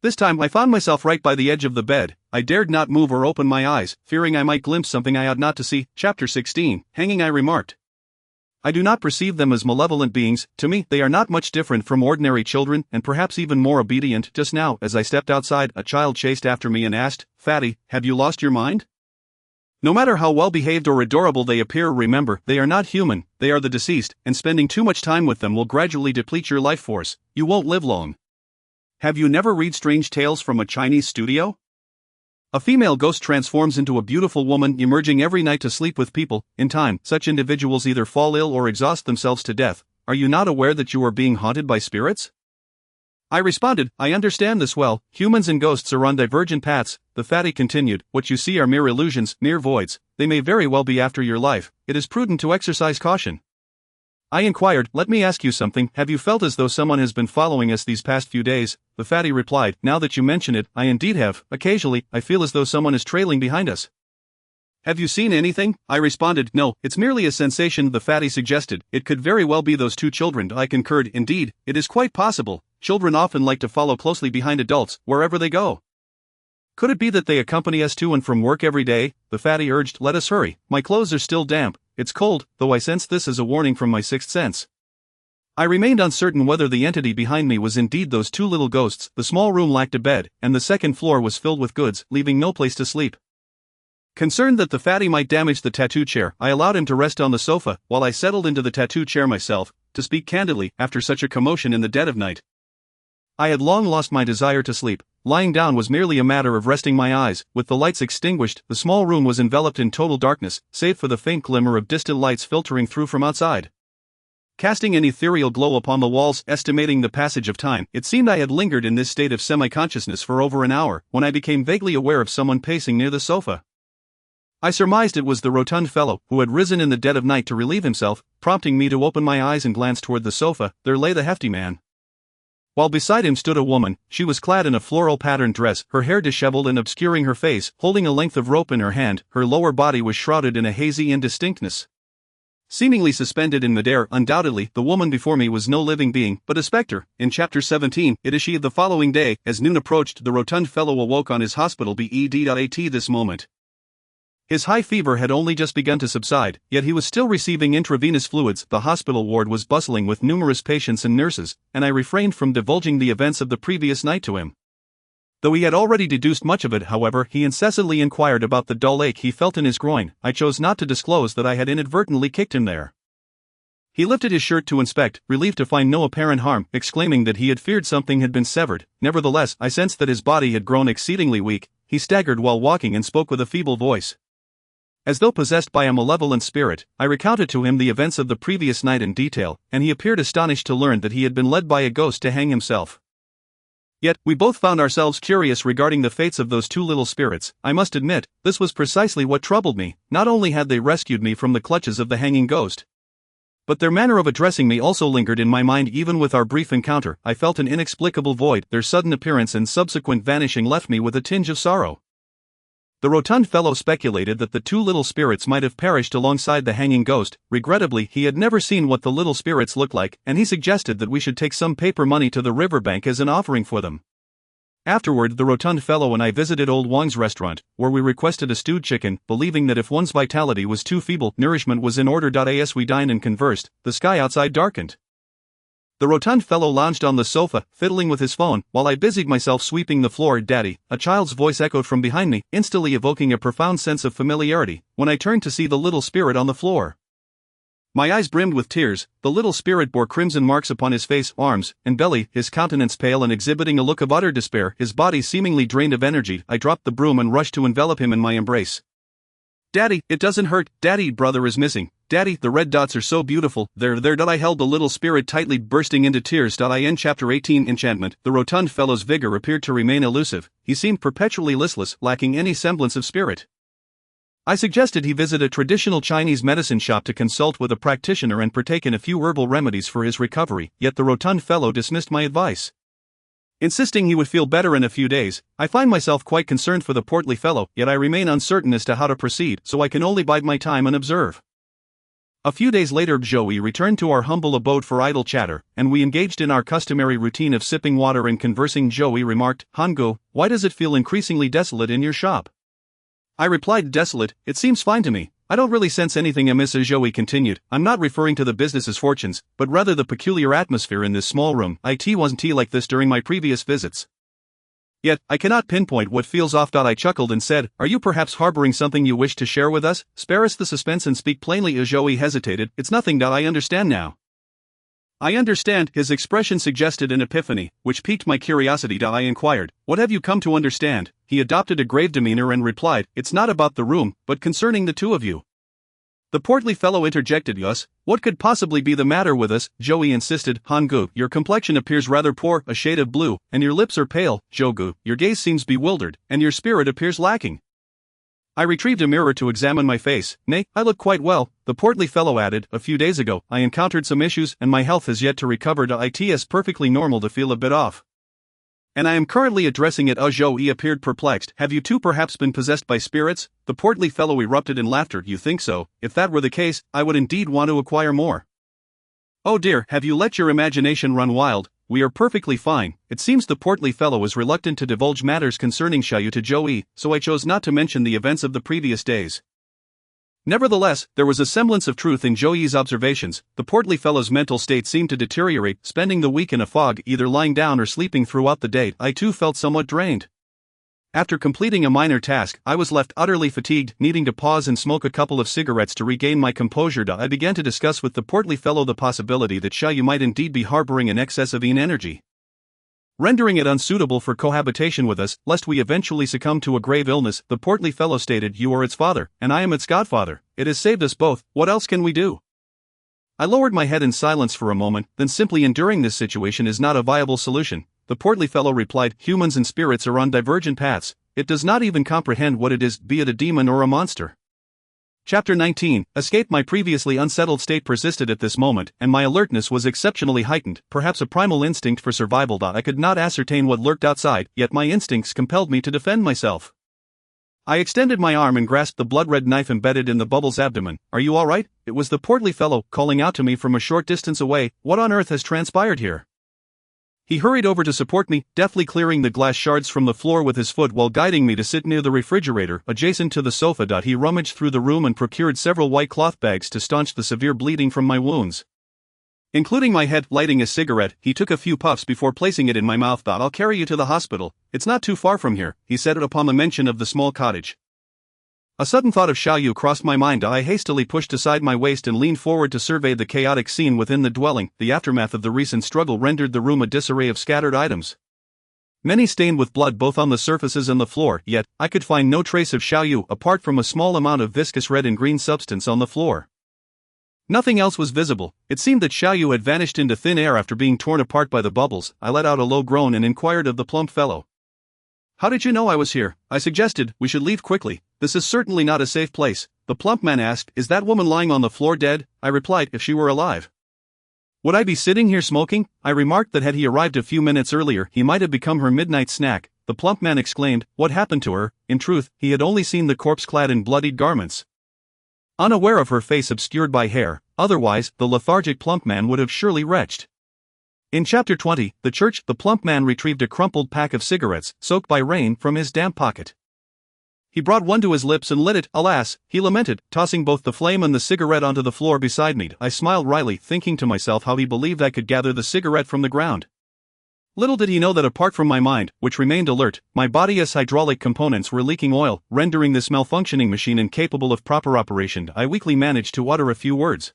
This time I found myself right by the edge of the bed. I dared not move or open my eyes, fearing I might glimpse something I ought not to see. Chapter 16. Hanging. I remarked, I do not perceive them as malevolent beings. To me, they are not much different from ordinary children, and perhaps even more obedient. Just now, as I stepped outside, a child chased after me and asked, Fatty, have you lost your mind? No matter how well behaved or adorable they appear, remember, they are not human, they are the deceased, and spending too much time with them will gradually deplete your life force. You won't live long. Have you never read Strange Tales from a Chinese Studio? A female ghost transforms into a beautiful woman, emerging every night to sleep with people. In time, such individuals either fall ill or exhaust themselves to death. Are you not aware that you are being haunted by spirits? I responded, I understand this well. Humans and ghosts are on divergent paths. The Fatty continued, what you see are mere illusions, mere voids. They may very well be after your life. It is prudent to exercise caution. I inquired, let me ask you something. Have you felt as though someone has been following us these past few days? The Fatty replied, now that you mention it, I indeed have. Occasionally, I feel as though someone is trailing behind us. Have you seen anything? I responded, no, it's merely a sensation. The Fatty suggested, it could very well be those 2 children. I concurred, indeed, it is quite possible. Children often like to follow closely behind adults, wherever they go. Could it be that they accompany us to and from work every day? The Fatty urged, let us hurry. My clothes are still damp. It's cold, though I sense this as a warning from my 6th sense. I remained uncertain whether the entity behind me was indeed those 2 little ghosts. The small room lacked a bed, and the 2nd floor was filled with goods, leaving no place to sleep. Concerned that the Fatty might damage the tattoo chair, I allowed him to rest on the sofa, while I settled into the tattoo chair myself. To speak candidly, after such a commotion in the dead of night, I had long lost my desire to sleep. Lying down was merely a matter of resting my eyes. With the lights extinguished, the small room was enveloped in total darkness, save for the faint glimmer of distant lights filtering through from outside. casting an ethereal glow upon the walls. Estimating the passage of time, it seemed I had lingered in this state of semi-consciousness for over an hour, when I became vaguely aware of someone pacing near the sofa. I surmised it was the rotund fellow, who had risen in the dead of night to relieve himself, prompting me to open my eyes and glance toward the sofa. There lay the hefty man, while beside him stood a woman. She was clad in a floral-patterned dress, her hair disheveled and obscuring her face, holding a length of rope in her hand. Her lower body was shrouded in a hazy indistinctness, seemingly suspended in midair. Undoubtedly, the woman before me was no living being, but a specter. In Chapter 17, it is she. The following day, as noon approached, the rotund fellow awoke on his hospital bed. At this moment, his high fever had only just begun to subside, yet he was still receiving intravenous fluids. The hospital ward was bustling with numerous patients and nurses, and I refrained from divulging the events of the previous night to him. Though he had already deduced much of it, however, he incessantly inquired about the dull ache he felt in his groin. I chose not to disclose that I had inadvertently kicked him there. He lifted his shirt to inspect, relieved to find no apparent harm, exclaiming that he had feared something had been severed. Nevertheless, I sensed that his body had grown exceedingly weak. He staggered while walking and spoke with a feeble voice, as though possessed by a malevolent spirit. I recounted to him the events of the previous night in detail, and he appeared astonished to learn that he had been led by a ghost to hang himself. Yet, we both found ourselves curious regarding the fates of those two little spirits. I must admit, this was precisely what troubled me. Not only had they rescued me from the clutches of the hanging ghost, but their manner of addressing me also lingered in my mind. Even with our brief encounter, I felt an inexplicable void. Their sudden appearance and subsequent vanishing left me with a tinge of sorrow. The rotund fellow speculated that the two little spirits might have perished alongside the hanging ghost. Regrettably, he had never seen what the little spirits looked like, and he suggested that we should take some paper money to the riverbank as an offering for them. Afterward, the rotund fellow and I visited old Wang's restaurant, where we requested a stewed chicken, believing that if one's vitality was too feeble, nourishment was in order. As we dined and conversed, the sky outside darkened. The rotund fellow lounged on the sofa, fiddling with his phone, while I busied myself sweeping the floor. "Daddy," a child's voice echoed from behind me, instantly evoking a profound sense of familiarity. When I turned to see the little spirit on the floor, my eyes brimmed with tears. The little spirit bore crimson marks upon his face, arms, and belly, his countenance pale and exhibiting a look of utter despair, his body seemingly drained of energy. I dropped the broom and rushed to envelop him in my embrace. "Daddy, it doesn't hurt. Daddy, brother is missing. Daddy, the red dots are so beautiful. There. I held the little spirit tightly, bursting into tears. In Chapter 18, Enchantment, the rotund fellow's vigor appeared to remain elusive. He seemed perpetually listless, lacking any semblance of spirit. I suggested he visit a traditional Chinese medicine shop to consult with a practitioner and partake in a few herbal remedies for his recovery, yet the rotund fellow dismissed my advice, insisting he would feel better in a few days. I find myself quite concerned for the portly fellow, yet I remain uncertain as to how to proceed, so I can only bide my time and observe. A few days later, Joey returned to our humble abode for idle chatter, and we engaged in our customary routine of sipping water and conversing. Joey remarked, "Hangu, why does it feel increasingly desolate in your shop?" I replied, "Desolate? It seems fine to me. I don't really sense anything amiss." Joey continued, "I'm not referring to the business's fortunes, but rather the peculiar atmosphere in this small room. It wasn't like this during my previous visits. Yet, I cannot pinpoint what feels off." I chuckled and said, "Are you perhaps harboring something you wish to share with us? Spare us the suspense and speak plainly." Joey hesitated. "It's nothing. I understand now." "I understand." His expression suggested an epiphany, which piqued my curiosity. I inquired, "What have you come to understand?" He adopted a grave demeanor and replied, "It's not about the room, but concerning the two of you." The portly fellow interjected, "Us? What could possibly be the matter with us?" Joey insisted, "Hangu, your complexion appears rather poor, a shade of blue, and your lips are pale. Jogu, your gaze seems bewildered, and your spirit appears lacking." I retrieved a mirror to examine my face. "Nay, I look quite well," the portly fellow added. "A few days ago, I encountered some issues, and my health has yet to recover. It's perfectly normal to feel a bit off, and I am currently addressing it." Joey appeared perplexed. "Have you two perhaps been possessed by spirits?" The portly fellow erupted in laughter. "You think so? If that were the case, I would indeed want to acquire more." "Oh dear, have you let your imagination run wild? We are perfectly fine." It seems the portly fellow was reluctant to divulge matters concerning Xiaoyu to Joey, so I chose not to mention the events of the previous days. Nevertheless, there was a semblance of truth in Joey's observations. The portly fellow's mental state seemed to deteriorate, spending the week in a fog, either lying down or sleeping throughout the day. I too felt somewhat drained. After completing a minor task, I was left utterly fatigued, needing to pause and smoke a couple of cigarettes to regain my composure. I began to discuss with the portly fellow the possibility that Xiaoyu might indeed be harboring an excess of energy, rendering it unsuitable for cohabitation with us, lest we eventually succumb to a grave illness. The portly fellow stated, "You are its father, and I am its godfather. It has saved us both. What else can we do?" I lowered my head in silence for a moment, then simply enduring this situation is not a viable solution. The portly fellow replied, humans and spirits are on divergent paths, it does not even comprehend what it is, be it a demon or a monster. Chapter 19, Escape. My previously unsettled state persisted at this moment, and my alertness was exceptionally heightened, perhaps a primal instinct for survival. I could not ascertain what lurked outside, yet my instincts compelled me to defend myself. I extended my arm and grasped the blood-red knife embedded in the bubble's abdomen. Are you all right? It was the portly fellow, calling out to me from a short distance away. What on earth has transpired here? He hurried over to support me, deftly clearing the glass shards from the floor with his foot while guiding me to sit near the refrigerator, adjacent to the sofa. He rummaged through the room and procured several white cloth bags to staunch the severe bleeding from my wounds. Including my head. Lighting a cigarette, he took a few puffs before placing it in my mouth. I'll carry you to the hospital, it's not too far from here, he said upon the mention of the small cottage. A sudden thought of Xiaoyu crossed my mind. I hastily pushed aside my waist and leaned forward to survey the chaotic scene within the dwelling. The aftermath of the recent struggle rendered the room a disarray of scattered items, many stained with blood both on the surfaces and the floor, yet I could find no trace of Xiaoyu apart from a small amount of viscous red and green substance on the floor. Nothing else was visible. It seemed that Xiaoyu had vanished into thin air after being torn apart by the bubbles. I let out a low groan and inquired of the plump fellow. How did you know I was here? I suggested. We should leave quickly. This is certainly not a safe place. The plump man asked, is that woman lying on the floor dead? I replied, if she were alive, would I be sitting here smoking? I remarked that had he arrived a few minutes earlier, he might have become her midnight snack. The plump man exclaimed, what happened to her? In truth, he had only seen the corpse clad in bloodied garments, unaware of her face obscured by hair. Otherwise, the lethargic plump man would have surely retched. In Chapter 20, The Church, the plump man retrieved a crumpled pack of cigarettes, soaked by rain, from his damp pocket. He brought one to his lips and lit it. Alas, he lamented, tossing both the flame and the cigarette onto the floor beside me. I smiled wryly, thinking to myself how he believed I could gather the cigarette from the ground. Little did he know that apart from my mind, which remained alert, my body's hydraulic components were leaking oil, rendering this malfunctioning machine incapable of proper operation. I weakly managed to utter a few words.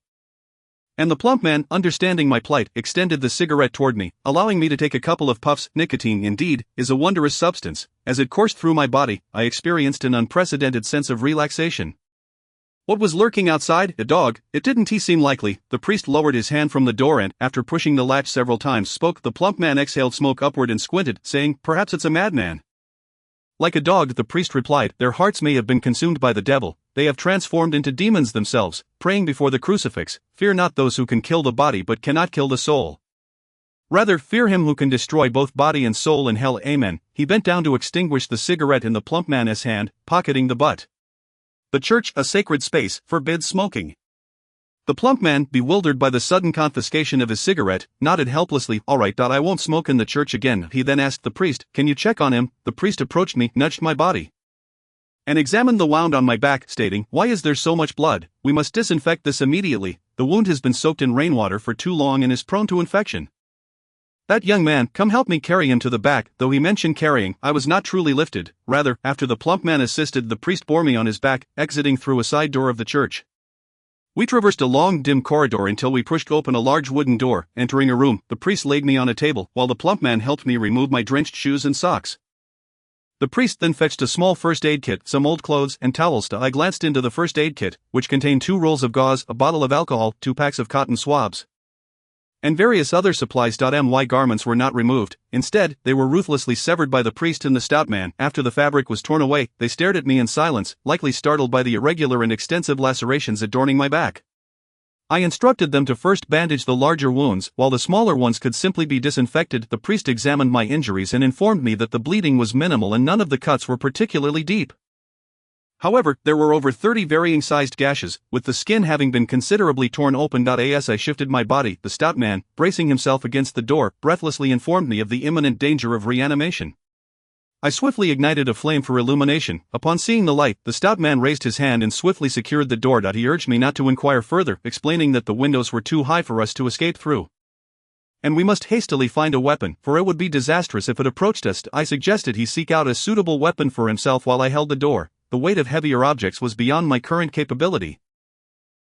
And the plump man, understanding my plight, extended the cigarette toward me, allowing me to take a couple of puffs. Nicotine, indeed, is a wondrous substance. As it coursed through my body, I experienced an unprecedented sense of relaxation. What was lurking outside? A dog? It didn't seem likely. The priest lowered his hand from the door and, after pushing the latch several times, spoke. The plump man exhaled smoke upward and squinted, saying, perhaps it's a madman. Like a dog, the priest replied, their hearts may have been consumed by the devil, they have transformed into demons themselves, praying before the crucifix. Fear not those who can kill the body but cannot kill the soul. Rather, fear him who can destroy both body and soul in hell. Amen. He bent down to extinguish the cigarette in the plump man's hand, pocketing the butt. The church, a sacred space, forbids smoking. The plump man, bewildered by the sudden confiscation of his cigarette, nodded helplessly. All right, I won't smoke in the church again. He then asked the priest, can you check on him? The priest approached me, nudged my body, and examined the wound on my back, stating, why is there so much blood? We must disinfect this immediately. The wound has been soaked in rainwater for too long and is prone to infection. That young man, come help me carry him to the back. Though he mentioned carrying, I was not truly lifted. Rather, after the plump man assisted, the priest bore me on his back, exiting through a side door of the church. We traversed a long, dim corridor until we pushed open a large wooden door. Entering a room, the priest laid me on a table, while the plump man helped me remove my drenched shoes and socks. The priest then fetched a small first aid kit, some old clothes, and towels. I glanced into the first aid kit, which contained 2 rolls of gauze, a bottle of alcohol, 2 packs of cotton swabs, and various other supplies. My garments were not removed. Instead, they were ruthlessly severed by the priest and the stout man. After the fabric was torn away, they stared at me in silence, likely startled by the irregular and extensive lacerations adorning my back. I instructed them to first bandage the larger wounds, while the smaller ones could simply be disinfected. The priest examined my injuries and informed me that the bleeding was minimal and none of the cuts were particularly deep. However, there were over 30 varying-sized gashes, with the skin having been considerably torn open. As I shifted my body, the stout man, bracing himself against the door, breathlessly informed me of the imminent danger of reanimation. I swiftly ignited a flame for illumination. Upon seeing the light, the stout man raised his hand and swiftly secured the door. He urged me not to inquire further, explaining that the windows were too high for us to escape through, and we must hastily find a weapon, for it would be disastrous if it approached us. I suggested he seek out a suitable weapon for himself while I held the door. The weight of heavier objects was beyond my current capability,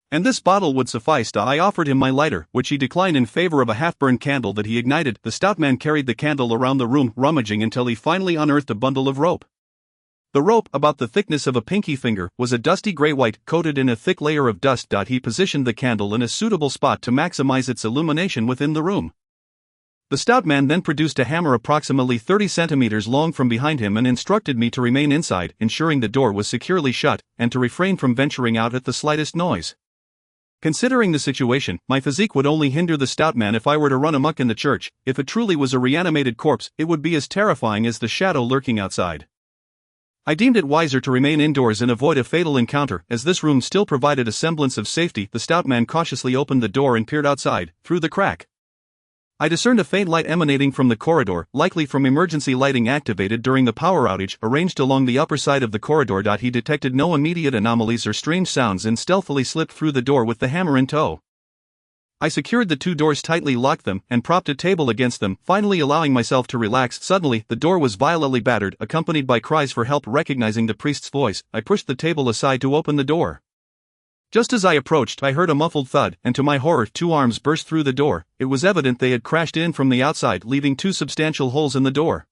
and this bottle would suffice. I offered him my lighter, which he declined in favor of a half-burned candle that he ignited. The stout man carried the candle around the room, rummaging until he finally unearthed a bundle of rope. The rope, about the thickness of a pinky finger, was a dusty gray-white, coated in a thick layer of dust. He positioned the candle in a suitable spot to maximize its illumination within the room. The stout man then produced a hammer approximately 30 centimeters long from behind him and instructed me to remain inside, ensuring the door was securely shut, and to refrain from venturing out at the slightest noise. Considering the situation, my physique would only hinder the stout man if I were to run amok in the church. If it truly was a reanimated corpse, it would be as terrifying as the shadow lurking outside. I deemed it wiser to remain indoors and avoid a fatal encounter, as this room still provided a semblance of safety. The stout man cautiously opened the door and peered outside, through the crack. I discerned a faint light emanating from the corridor, likely from emergency lighting activated during the power outage arranged along the upper side of the corridor. He detected no immediate anomalies or strange sounds and stealthily slipped through the door with the hammer in tow. I secured the two doors tightly, locked them, and propped a table against them, finally allowing myself to relax. Suddenly, the door was violently battered, accompanied by cries for help. Recognizing the priest's voice, I pushed the table aside to open the door. Just as I approached, I heard a muffled thud, and to my horror, two arms burst through the door. It was evident they had crashed in from the outside, leaving two substantial holes in the door.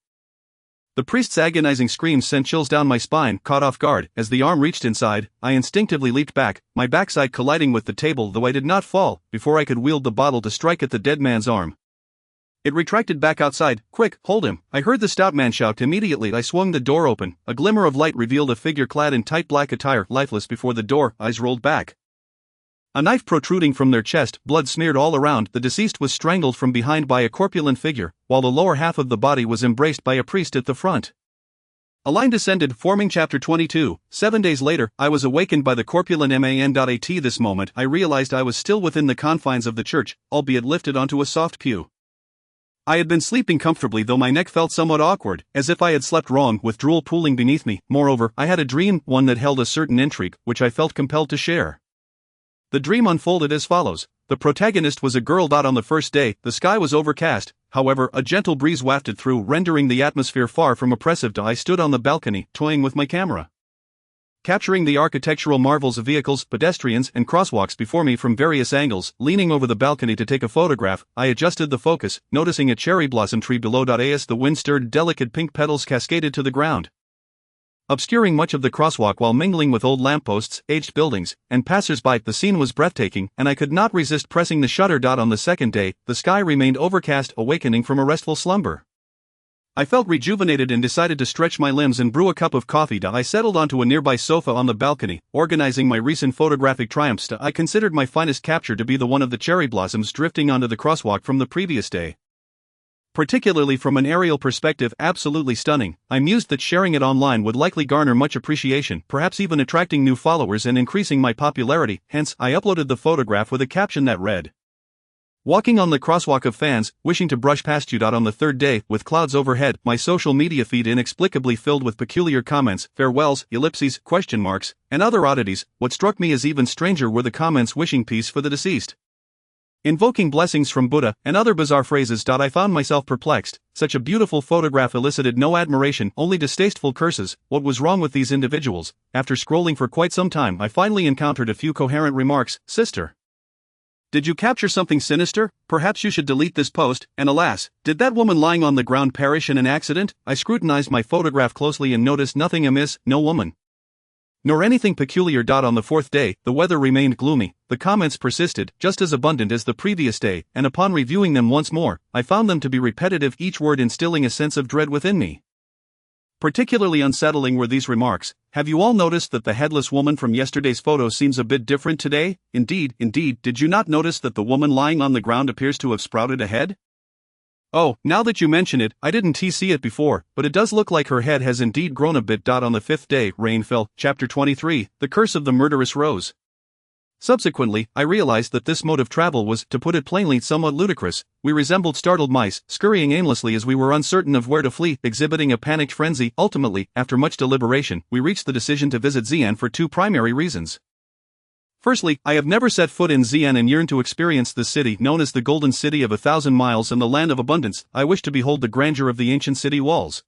The priest's agonizing screams sent chills down my spine. Caught off guard, as the arm reached inside, I instinctively leaped back, my backside colliding with the table, though I did not fall, before I could wield the bottle to strike at the dead man's arm. It retracted back outside. "Quick, hold him," I heard the stout man shout. Immediately I swung the door open. A glimmer of light revealed a figure clad in tight black attire, lifeless before the door, eyes rolled back. A knife protruding from their chest, blood smeared all around. The deceased was strangled from behind by a corpulent figure, while the lower half of the body was embraced by a priest at the front. A line descended, forming Chapter 22. 7 days later, I was awakened by the corpulent man. At this moment, I realized I was still within the confines of the church, albeit lifted onto a soft pew. I had been sleeping comfortably, though my neck felt somewhat awkward, as if I had slept wrong, with drool pooling beneath me. Moreover, I had a dream, one that held a certain intrigue, which I felt compelled to share. The dream unfolded as follows. The protagonist was a girl. On the first day, the sky was overcast, however, a gentle breeze wafted through, rendering the atmosphere far from oppressive. I stood on the balcony, toying with my camera, capturing the architectural marvels of vehicles, pedestrians, and crosswalks before me from various angles. Leaning over the balcony to take a photograph, I adjusted the focus, noticing a cherry blossom tree below. As the wind stirred, delicate pink petals cascaded to the ground, obscuring much of the crosswalk while mingling with old lampposts, aged buildings, and passers-by. The scene was breathtaking, and I could not resist pressing the shutter. On the second day, the sky remained overcast, awakening from a restful slumber. I felt rejuvenated and decided to stretch my limbs and brew a cup of coffee. I settled onto a nearby sofa on the balcony, organizing my recent photographic triumphs. I considered my finest capture to be the one of the cherry blossoms drifting onto the crosswalk from the previous day. Particularly from an aerial perspective, absolutely stunning. I mused that sharing it online would likely garner much appreciation, perhaps even attracting new followers and increasing my popularity. Hence, I uploaded the photograph with a caption that read, "Walking on the crosswalk of fans, wishing to brush past you." On the third day, with clouds overhead, my social media feed inexplicably filled with peculiar comments, farewells, ellipses, question marks, and other oddities. What struck me as even stranger were the comments wishing peace for the deceased, invoking blessings from Buddha, and other bizarre phrases. I found myself perplexed. Such a beautiful photograph elicited no admiration, only distasteful curses. What was wrong with these individuals? After scrolling for quite some time, I finally encountered a few coherent remarks. "Sister, did you capture something sinister? Perhaps you should delete this post." And alas, did that woman lying on the ground perish in an accident? I scrutinized my photograph closely and noticed nothing amiss, no woman, nor anything peculiar. On the fourth day, the weather remained gloomy. The comments persisted, just as abundant as the previous day, and upon reviewing them once more, I found them to be repetitive, each word instilling a sense of dread within me. Particularly unsettling were these remarks. "Have you all noticed that the headless woman from yesterday's photo seems a bit different today? Indeed, did you not notice that the woman lying on the ground appears to have sprouted a head? Oh, now that you mention it, I didn't see it before, but it does look like her head has indeed grown a bit." On the fifth day, rain fell. Chapter 23, The Curse of the Murderous Rose. Subsequently, I realized that this mode of travel was, to put it plainly, somewhat ludicrous. We resembled startled mice, scurrying aimlessly as we were uncertain of where to flee, exhibiting a panicked frenzy. Ultimately, after much deliberation, we reached the decision to visit Xi'an for two primary reasons. Firstly, I have never set foot in Xi'an and yearn to experience the city known as the Golden City of 1,000 Miles and the Land of Abundance. I wish to behold the grandeur of the ancient city walls,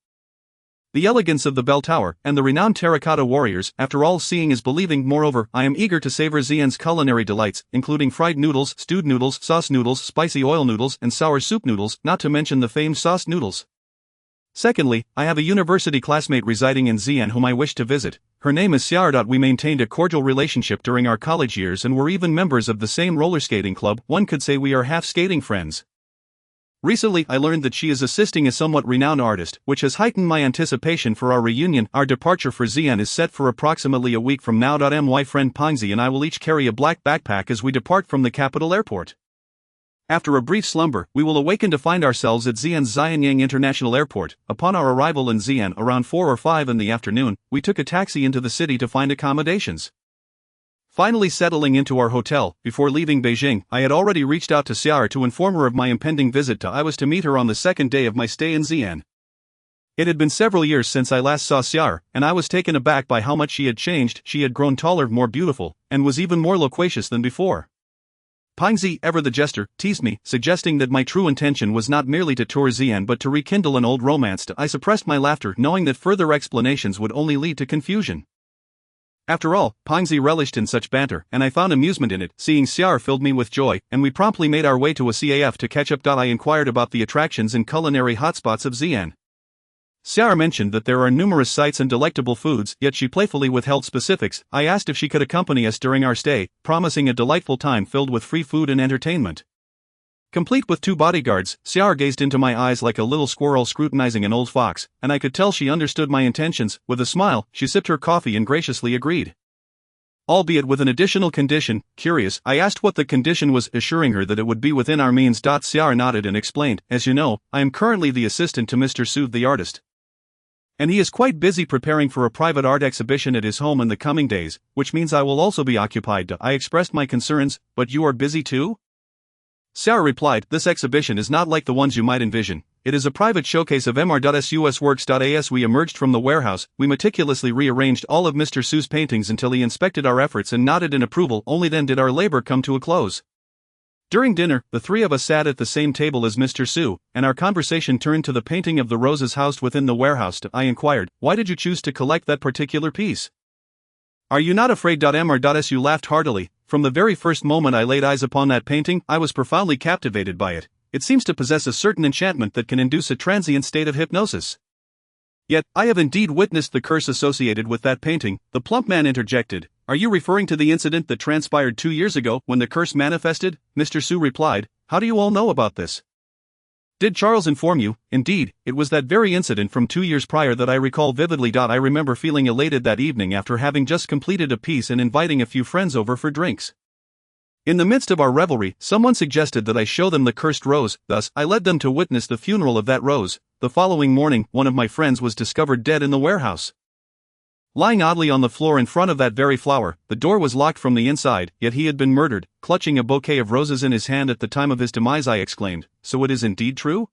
the elegance of the bell tower, and the renowned terracotta warriors. After all, seeing is believing. Moreover, I am eager to savor Xi'an's culinary delights, including fried noodles, stewed noodles, sauce noodles, spicy oil noodles, and sour soup noodles, not to mention the famed sauce noodles. Secondly, I have a university classmate residing in Xi'an whom I wish to visit. Her name is Xiar. We maintained a cordial relationship during our college years and were even members of the same roller skating club. One could say we are half skating friends. Recently, I learned that she is assisting a somewhat renowned artist, which has heightened my anticipation for our reunion. Our departure for Xi'an is set for approximately a week from now. My friend Pingzi and I will each carry a black backpack as we depart from the capital airport. After a brief slumber, we will awaken to find ourselves at Xi'an's Xianyang International Airport. Upon our arrival in Xi'an around 4 or 5 in the afternoon, we took a taxi into the city to find accommodations. Finally settling into our hotel, before leaving Beijing, I had already reached out to Xiar to inform her of my impending visit. I was to meet her on the second day of my stay in Xi'an. It had been several years since I last saw Xiar, and I was taken aback by how much she had changed. She had grown taller, more beautiful, and was even more loquacious than before. Pingzi, ever the jester, teased me, suggesting that my true intention was not merely to tour Xi'an but to rekindle an old romance. I suppressed my laughter, knowing that further explanations would only lead to confusion. After all, Pingzi relished in such banter, and I found amusement in it. Seeing Xiar filled me with joy, and we promptly made our way to a CAF to catch up. I inquired about the attractions and culinary hotspots of Xi'an. Xiar mentioned that there are numerous sights and delectable foods, yet she playfully withheld specifics. I asked if she could accompany us during our stay, promising a delightful time filled with free food and entertainment. Complete with 2 bodyguards, Xiar gazed into my eyes like a little squirrel scrutinizing an old fox, and I could tell she understood my intentions. With a smile, she sipped her coffee and graciously agreed. Albeit with an additional condition. Curious, I asked what the condition was, assuring her that it would be within our means. Xiar nodded and explained, "As you know, I am currently the assistant to Mr. Su the artist. And he is quite busy preparing for a private art exhibition at his home in the coming days, which means I will also be occupied." I expressed my concerns, "But you are busy too?" Xiar replied, "This exhibition is not like the ones you might envision. It is a private showcase of Mr.Su's works. As we emerged from the warehouse, we meticulously rearranged all of Mr. Su's paintings until he inspected our efforts and nodded in approval. Only then did our labor come to a close. During dinner, the 3 of us sat at the same table as Mr. Su, and our conversation turned to the painting of the roses housed within the warehouse. I inquired, "Why did you choose to collect that particular piece? Are you not afraid?" Mr.Su laughed heartily. "From the very first moment I laid eyes upon that painting, I was profoundly captivated by it. It seems to possess a certain enchantment that can induce a transient state of hypnosis." "Yet, I have indeed witnessed the curse associated with that painting," the plump man interjected. "Are you referring to the incident that transpired 2 years ago, when the curse manifested?" Mr. Su replied. "How do you all know about this?" "Did Charles inform you?" "Indeed, it was that very incident from 2 years prior that I recall vividly. I remember feeling elated that evening after having just completed a piece and inviting a few friends over for drinks. In the midst of our revelry, someone suggested that I show them the cursed rose. Thus, I led them to witness the funeral of that rose. The following morning, one of my friends was discovered dead in the warehouse, lying oddly on the floor in front of that very flower. The door was locked from the inside, yet he had been murdered, clutching a bouquet of roses in his hand at the time of his demise." I exclaimed, "So it is indeed true?"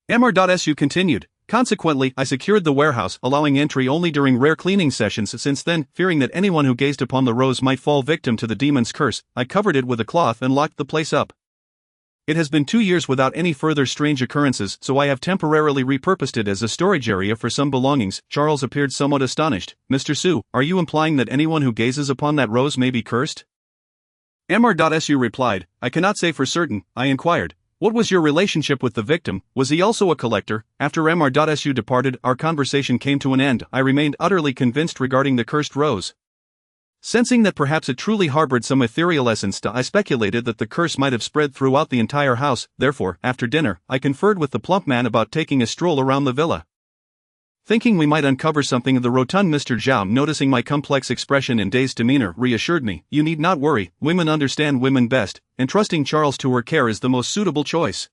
Mr.Su continued. "Consequently, I secured the warehouse, allowing entry only during rare cleaning sessions. Since then, fearing that anyone who gazed upon the rose might fall victim to the demon's curse, I covered it with a cloth and locked the place up. It has been 2 years without any further strange occurrences, so I have temporarily repurposed it as a storage area for some belongings." Charles appeared somewhat astonished. "Mr. Su, are you implying that anyone who gazes upon that rose may be cursed?" Mr.Su replied, "I cannot say for certain." I inquired, "What was your relationship with the victim? Was he also a collector?" After Mr.Su departed, our conversation came to an end. I remained utterly convinced regarding the cursed rose. Sensing that perhaps it truly harbored some ethereal essence, I speculated that the curse might have spread throughout the entire house. Therefore, after dinner, I conferred with the plump man about taking a stroll around the villa. Thinking we might uncover something, the rotund Mr. Zhao, noticing my complex expression and dazed demeanor, reassured me, "You need not worry, women understand women best, and trusting Charles to her care is the most suitable choice.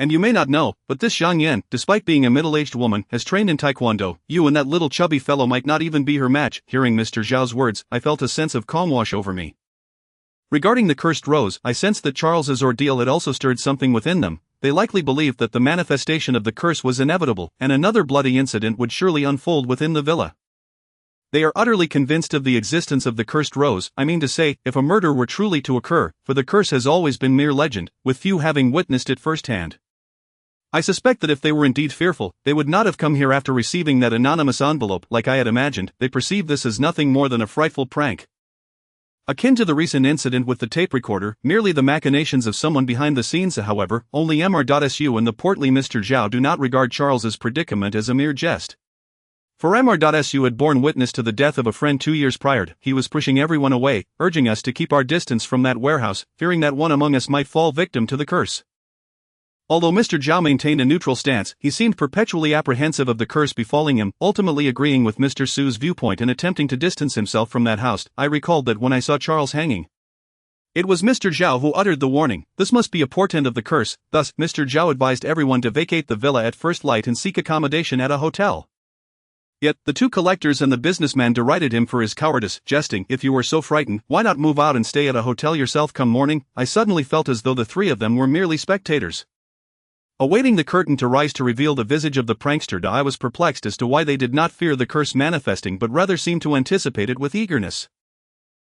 And you may not know, but this Zhang Yan, despite being a middle-aged woman, has trained in Taekwondo. You and that little chubby fellow might not even be her match." Hearing Mr. Zhao's words, I felt a sense of calm wash over me. Regarding the cursed rose, I sensed that Charles's ordeal had also stirred something within them. They likely believed that the manifestation of the curse was inevitable, and another bloody incident would surely unfold within the villa. They are utterly convinced of the existence of the cursed rose. I mean to say, if a murder were truly to occur, for the curse has always been mere legend, with few having witnessed it firsthand. I suspect that if they were indeed fearful, they would not have come here after receiving that anonymous envelope like I had imagined. They perceive this as nothing more than a frightful prank. Akin to the recent incident with the tape recorder, merely the machinations of someone behind the scenes. However, only Mr.Su and the portly Mr. Zhao do not regard Charles's predicament as a mere jest. For Mr.Su had borne witness to the death of a friend 2 years prior. He was pushing everyone away, urging us to keep our distance from that warehouse, fearing that one among us might fall victim to the curse. Although Mr. Zhao maintained a neutral stance, he seemed perpetually apprehensive of the curse befalling him, ultimately agreeing with Mr. Su's viewpoint and attempting to distance himself from that house. I recalled that when I saw Charles hanging. It was Mr. Zhao who uttered the warning, "This must be a portent of the curse." Thus, Mr. Zhao advised everyone to vacate the villa at first light and seek accommodation at a hotel. Yet, the two collectors and the businessman derided him for his cowardice, jesting, "If you were so frightened, why not move out and stay at a hotel yourself come morning?" I suddenly felt as though the three of them were merely spectators. Awaiting the curtain to rise to reveal the visage of the prankster, I was perplexed as to why they did not fear the curse manifesting but rather seemed to anticipate it with eagerness.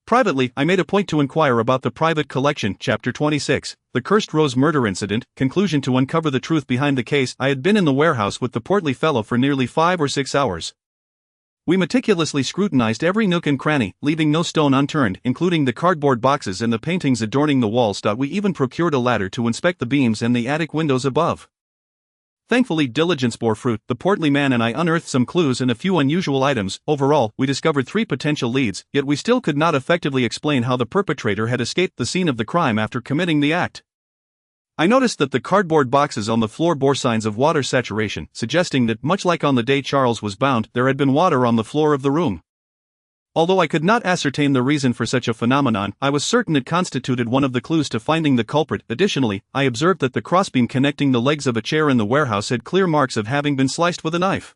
Privately, I made a point to inquire about the private collection. Chapter 26, The Cursed Rose Murder Incident. Conclusion: to uncover the truth behind the case, I had been in the warehouse with the portly fellow for nearly 5 or 6 hours. We meticulously scrutinized every nook and cranny, leaving no stone unturned, including the cardboard boxes and the paintings adorning the walls. We even procured a ladder to inspect the beams and the attic windows above. Thankfully, diligence bore fruit. The portly man and I unearthed some clues and a few unusual items. Overall, we discovered 3 potential leads, yet we still could not effectively explain how the perpetrator had escaped the scene of the crime after committing the act. I noticed that the cardboard boxes on the floor bore signs of water saturation, suggesting that, much like on the day Charles was bound, there had been water on the floor of the room. Although I could not ascertain the reason for such a phenomenon, I was certain it constituted one of the clues to finding the culprit. Additionally, I observed that the crossbeam connecting the legs of a chair in the warehouse had clear marks of having been sliced with a knife.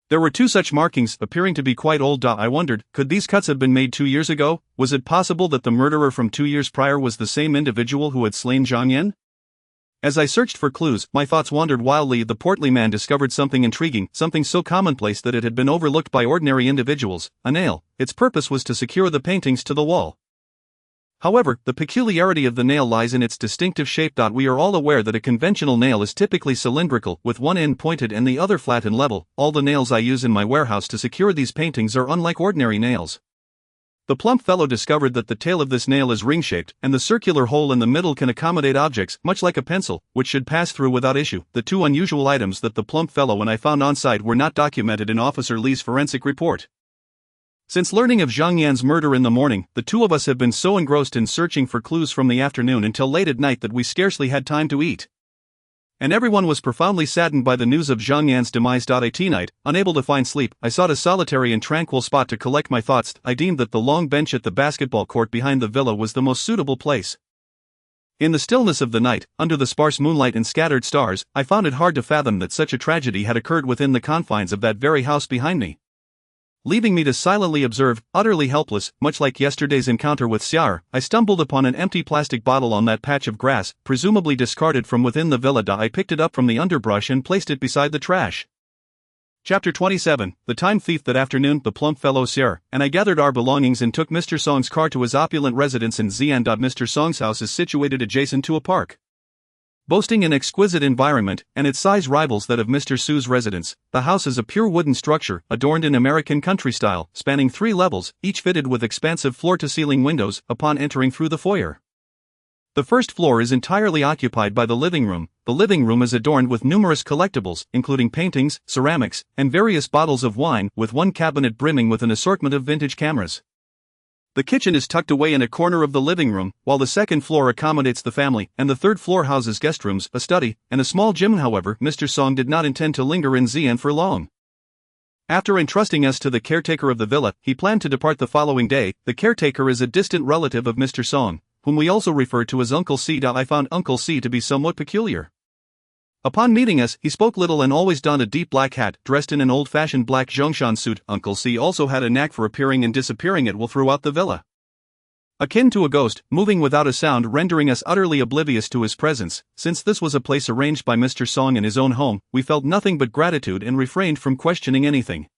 There were 2 such markings, appearing to be quite old. I wondered, could these cuts have been made 2 years ago? Was it possible that the murderer from 2 years prior was the same individual who had slain Zhang Yan? As I searched for clues, my thoughts wandered wildly. The portly man discovered something intriguing, something so commonplace that it had been overlooked by ordinary individuals: a nail. Its purpose was to secure the paintings to the wall. However, the peculiarity of the nail lies in its distinctive shape. We are all aware that a conventional nail is typically cylindrical, with one end pointed and the other flat and level. All the nails I use in my warehouse to secure these paintings are unlike ordinary nails. The plump fellow discovered that the tail of this nail is ring-shaped, and the circular hole in the middle can accommodate objects, much like a pencil, which should pass through without issue. The 2 unusual items that the plump fellow and I found on site were not documented in Officer Lee's forensic report. Since learning of Zhang Yan's murder in the morning, the 2 of us have been so engrossed in searching for clues from the afternoon until late at night that we scarcely had time to eat. And everyone was profoundly saddened by the news of Zhang Yan's demise. At night, unable to find sleep, I sought a solitary and tranquil spot to collect my thoughts. I deemed that the long bench at the basketball court behind the villa was the most suitable place. In the stillness of the night, under the sparse moonlight and scattered stars, I found it hard to fathom that such a tragedy had occurred within the confines of that very house behind me. Leaving me to silently observe, utterly helpless, much like yesterday's encounter with Xiar, I stumbled upon an empty plastic bottle on that patch of grass, presumably discarded from within the villa. I picked it up from the underbrush and placed it beside the trash. Chapter 27, The Time Thief. That afternoon, the plump fellow Xiar and I gathered our belongings and took Mr. Song's car to his opulent residence in Xi'an. Mr. Song's house is situated adjacent to a park. Boasting an exquisite environment, and its size rivals that of Mr. Su's residence, the house is a pure wooden structure, adorned in American country style, spanning 3 levels, each fitted with expansive floor-to-ceiling windows. Upon entering through the foyer, the first floor is entirely occupied by the living room. The living room is adorned with numerous collectibles, including paintings, ceramics, and various bottles of wine, with one cabinet brimming with an assortment of vintage cameras. The kitchen is tucked away in a corner of the living room, while the second floor accommodates the family, and the third floor houses guest rooms, a study, and a small gym. However, Mr. Song did not intend to linger in Xi'an for long. After entrusting us to the caretaker of the villa, he planned to depart the following day. The caretaker is a distant relative of Mr. Song, whom we also refer to as Uncle C. I found Uncle C to be somewhat peculiar. Upon meeting us, he spoke little and always donned a deep black hat, dressed in an old-fashioned black Zhongshan suit. Uncle C also had a knack for appearing and disappearing at will throughout the villa. Akin to a ghost, moving without a sound, rendering us utterly oblivious to his presence. Since this was a place arranged by Mr. Song in his own home, we felt nothing but gratitude and refrained from questioning anything.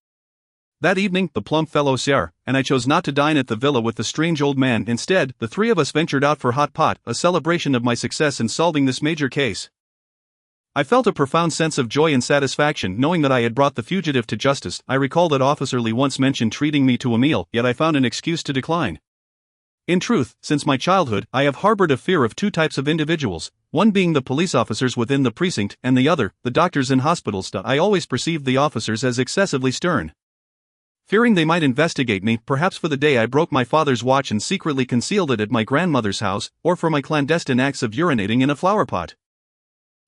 That evening, the plump fellow Xiar and I chose not to dine at the villa with the strange old man. Instead, the 3 of us ventured out for hot pot, a celebration of my success in solving this major case. I felt a profound sense of joy and satisfaction knowing that I had brought the fugitive to justice. I recall that Officer Lee once mentioned treating me to a meal, yet I found an excuse to decline. In truth, since my childhood, I have harbored a fear of two types of individuals, one being the police officers within the precinct, and the other, the doctors in hospitals. I always perceived the officers as excessively stern. Fearing they might investigate me, perhaps for the day I broke my father's watch and secretly concealed it at my grandmother's house, or for my clandestine acts of urinating in a flower pot,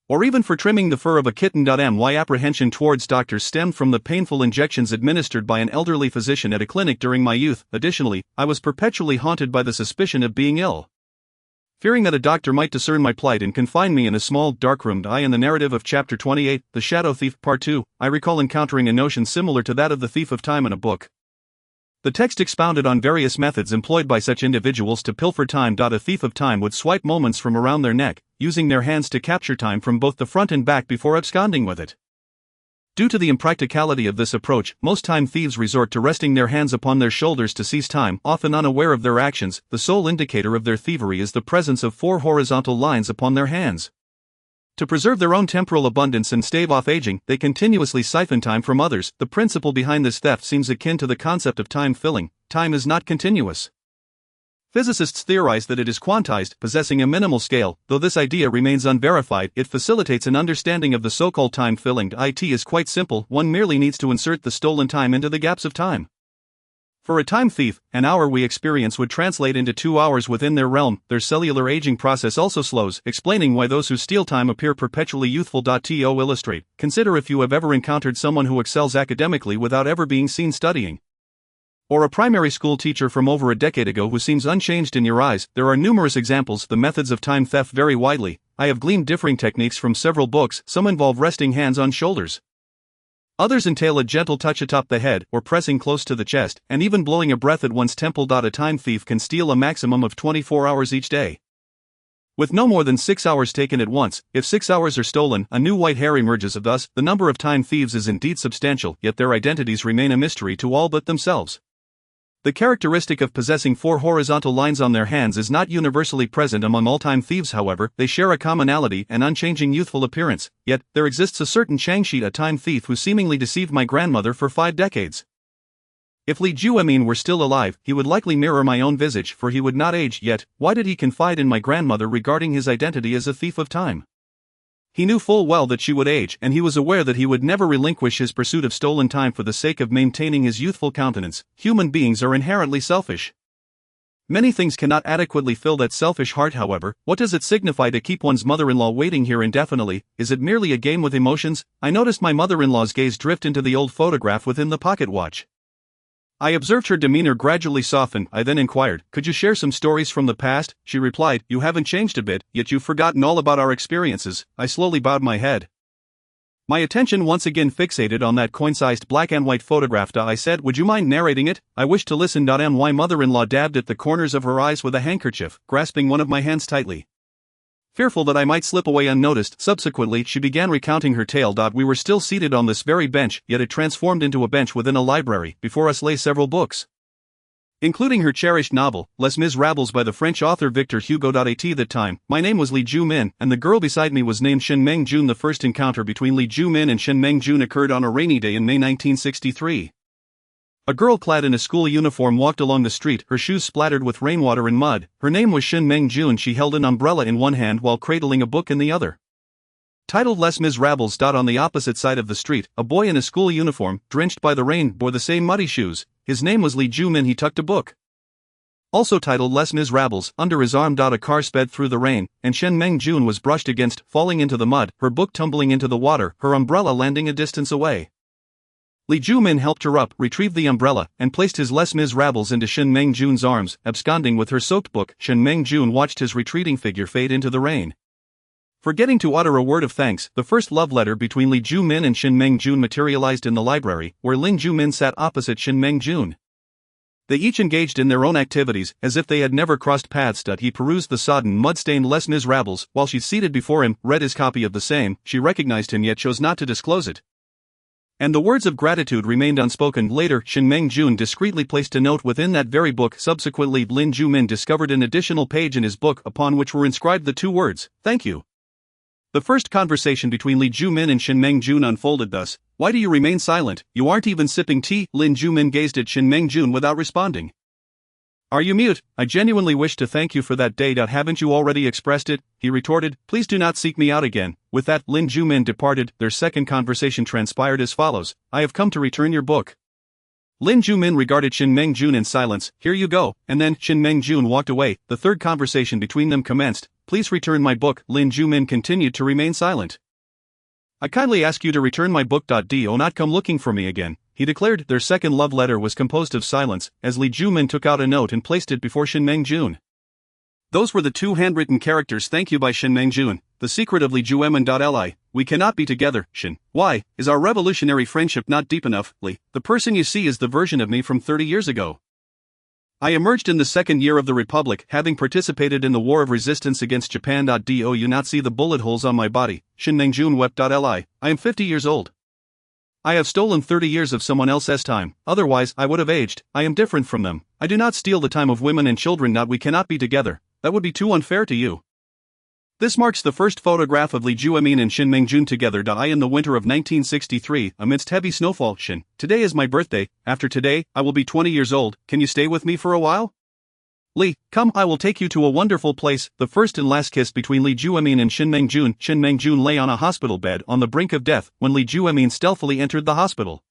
or even for trimming the fur of a kitten. My apprehension towards doctors stemmed from the painful injections administered by an elderly physician at a clinic during my youth. Additionally, I was perpetually haunted by the suspicion of being ill. Fearing that a doctor might discern my plight and confine me in a small, dark room. In the narrative of Chapter 28, The Shadow Thief, Part 2, I recall encountering a notion similar to that of the thief of time in a book. The text expounded on various methods employed by such individuals to pilfer time. A thief of time would swipe moments from around their neck, using their hands to capture time from both the front and back before absconding with it. Due to the impracticality of this approach, most time thieves resort to resting their hands upon their shoulders to seize time, often unaware of their actions. The sole indicator of their thievery is the presence of 4 horizontal lines upon their hands. To preserve their own temporal abundance and stave off aging, they continuously siphon time from others. The principle behind this theft seems akin to the concept of time filling. Time is not continuous. Physicists theorize that it is quantized, possessing a minimal scale. Though this idea remains unverified, it facilitates an understanding of the so-called time filling. It is quite simple, one merely needs to insert the stolen time into the gaps of time. For a time thief, an hour we experience would translate into 2 hours within their realm. Their cellular aging process also slows, explaining why those who steal time appear perpetually youthful. To illustrate, consider if you have ever encountered someone who excels academically without ever being seen studying, or a primary school teacher from over a decade ago who seems unchanged in your eyes. There are numerous examples. The methods of time theft vary widely. I have gleaned differing techniques from several books. Some involve resting hands on shoulders. Others entail a gentle touch atop the head, or pressing close to the chest, and even blowing a breath at one's temple. A time thief can steal a maximum of 24 hours each day, with no more than 6 hours taken at once. If 6 hours are stolen, a new white hair emerges. Thus, the number of time thieves is indeed substantial, yet their identities remain a mystery to all but themselves. The characteristic of possessing 4 horizontal lines on their hands is not universally present among all time thieves. However, they share a commonality, an unchanging youthful appearance. Yet, there exists a certain Changshi, a time thief who seemingly deceived my grandmother for 5 decades. If Li Juemin were still alive, he would likely mirror my own visage, for he would not age. Yet, why did he confide in my grandmother regarding his identity as a thief of time? He knew full well that she would age, and he was aware that he would never relinquish his pursuit of stolen time for the sake of maintaining his youthful countenance. Human beings are inherently selfish. Many things cannot adequately fill that selfish heart. However, what does it signify to keep one's mother-in-law waiting here indefinitely? Is it merely a game with emotions? I noticed my mother-in-law's gaze drift into the old photograph within the pocket watch. I observed her demeanor gradually soften. I then inquired, "Could you share some stories from the past?" She replied, "You haven't changed a bit, yet you've forgotten all about our experiences." I slowly bowed my head, my attention once again fixated on that coin-sized black and white photograph. I said, "Would you mind narrating it?" I wished to listen. My mother-in-law dabbed at the corners of her eyes with a handkerchief, grasping one of my hands tightly, fearful that I might slip away unnoticed. Subsequently, she began recounting her tale. We were still seated on this very bench, yet it transformed into a bench within a library. Before us lay several books, including her cherished novel, Les Miserables by the French author Victor Hugo. At that time, my name was Li Juemin, and the girl beside me was named Shen Mengjun. The first encounter between Li Juemin and Shen Mengjun occurred on a rainy day in May 1963. A girl clad in a school uniform walked along the street, her shoes splattered with rainwater and mud. Her name was Shen Mengjun. She held an umbrella in one hand while cradling a book in the other, titled Les Miserables. On the opposite side of the street, a boy in a school uniform, drenched by the rain, bore the same muddy shoes. His name was Li Juemin. He tucked a book, also titled Les Miserables, under his arm. A car sped through the rain, and Shen Mengjun was brushed against, falling into the mud, her book tumbling into the water, her umbrella landing a distance away. Li Juemin helped her up, retrieved the umbrella, and placed his Les Miserables into Shen Mengjun's arms. Absconding with her soaked book, Shen Mengjun watched his retreating figure fade into the rain, forgetting to utter a word of thanks. The first love letter between Li Juemin and Shen Mengjun materialized in the library, where Lin Juemin sat opposite Shen Mengjun. They each engaged in their own activities, as if they had never crossed paths. He perused the sodden, mud-stained Les Miserables, while she, seated before him, read his copy of the same. She recognized him yet chose not to disclose it, and the words of gratitude remained unspoken. Later, Shen Mengjun discreetly placed a note within that very book. Subsequently, Lin Juemin discovered an additional page in his book upon which were inscribed the 2 words, "Thank you." The first conversation between Li Juemin and Shen Mengjun unfolded thus: "Why do you remain silent? You aren't even sipping tea." Lin Juemin gazed at Shen Mengjun without responding. Are you mute? I genuinely wish to thank you for that day. Haven't you already expressed it? He retorted. Please do not seek me out again. With that, Lin Jumin departed. Their second conversation transpired as follows. I have come to return your book. Lin Jumin regarded Shin Mengjun in silence. Here you go. And then Shin Mengjun walked away. The third conversation between them commenced. Please return my book. Lin Jumin continued to remain silent. I kindly ask you to return my book. Do not come looking for me again, he declared. Their second love letter was composed of silence, as Li Jumin took out a note and placed it before Shin Mengjun. Those were the two handwritten characters. Thank you by Shin Mengjun. The secret of Li Juemin.li. We cannot be together, Shin. Why, is our revolutionary friendship not deep enough, Li? The person you see is the version of me from 30 years ago. I emerged in the second year of the Republic, having participated in the war of resistance against Japan. Do you not see the bullet holes on my body? Shin Mengjun wept.li. I am 50 years old. I have stolen 30 years of someone else's time, otherwise I would have aged. I am different from them. I do not steal the time of women and children. We cannot be together. That would be too unfair to you. This marks the first photograph of Li Juemin and Shin Mengjun together. In the winter of 1963, amidst heavy snowfall. Shin, today is my birthday. After today, I will be 20 years old. Can you stay with me for a while? Li, come, I will take you to a wonderful place. The first and last kiss between Li Juemin and Shin Mengjun. Shin Mengjun lay on a hospital bed on the brink of death when Li Juemin stealthily entered the hospital.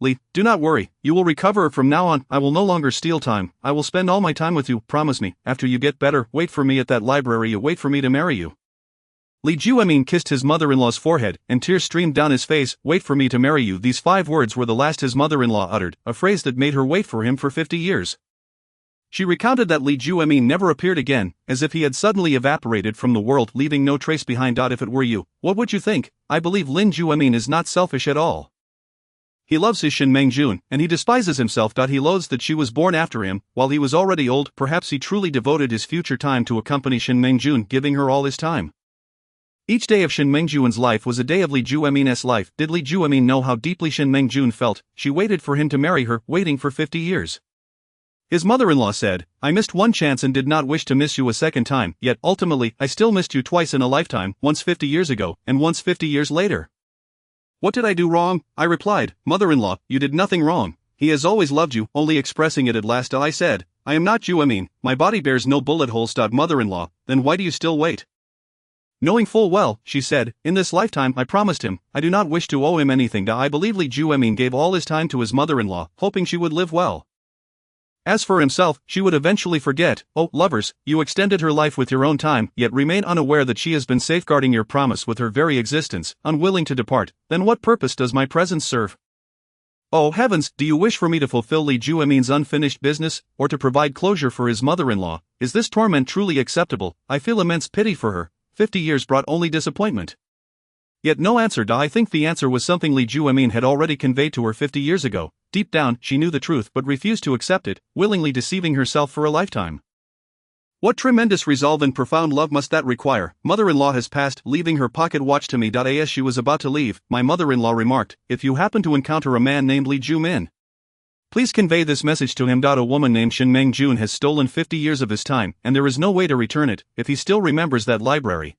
Li, do not worry, you will recover. From now on, I will no longer steal time. I will spend all my time with you. Promise me. After you get better, wait for me at that library. You wait for me to marry you. Li Juemin kissed his mother-in-law's forehead, and tears streamed down his face. Wait for me to marry you. These 5 words were the last his mother-in-law uttered, a phrase that made her wait for him for 50 years. She recounted that Li Juemin never appeared again, as if he had suddenly evaporated from the world, leaving no trace behind. If it were you, what would you think? I believe Lin Juemin is not selfish at all. He loves his Shin Mengjun, and he despises himself. He loathes that she was born after him, while he was already old. Perhaps he truly devoted his future time to accompany Shin Mengjun, giving her all his time. Each day of Shin Mengjun's life was a day of Li Juemin's life. Did Li Juemin know how deeply Shin Mengjun felt? She waited for him to marry her, waiting for 50 years. His mother-in-law said, I missed one chance and did not wish to miss you a second time, yet ultimately I still missed you twice in a lifetime, once 50 years ago, and once 50 years later. What did I do wrong? I replied, Mother-in-law, you did nothing wrong. He has always loved you, only expressing it at last. I said, I am not Juemin, my body bears no bullet holes. Mother-in-law, then why do you still wait? Knowing full well, she said, in this lifetime I promised him, I do not wish to owe him anything. I believe Li Juemin gave all his time to his mother-in-law, hoping she would live well. As for himself, she would eventually forget. Oh, lovers, you extended her life with your own time, yet remain unaware that she has been safeguarding your promise with her very existence, unwilling to depart. Then what purpose does my presence serve? Oh heavens, do you wish for me to fulfill Li Juemin's unfinished business, or to provide closure for his mother-in-law? Is this torment truly acceptable? I feel immense pity for her. 50 years brought only disappointment. Yet no answer. I think the answer was something Li Juemin had already conveyed to her 50 years ago. Deep down, she knew the truth but refused to accept it, willingly deceiving herself for a lifetime. What tremendous resolve and profound love must that require? Mother-in-law has passed, leaving her pocket watch to me. As she was about to leave, my mother-in-law remarked, if you happen to encounter a man named Li Juemin, please convey this message to him. A woman named Shin Mengjun has stolen 50 years of his time, and there is no way to return it, if he still remembers that library.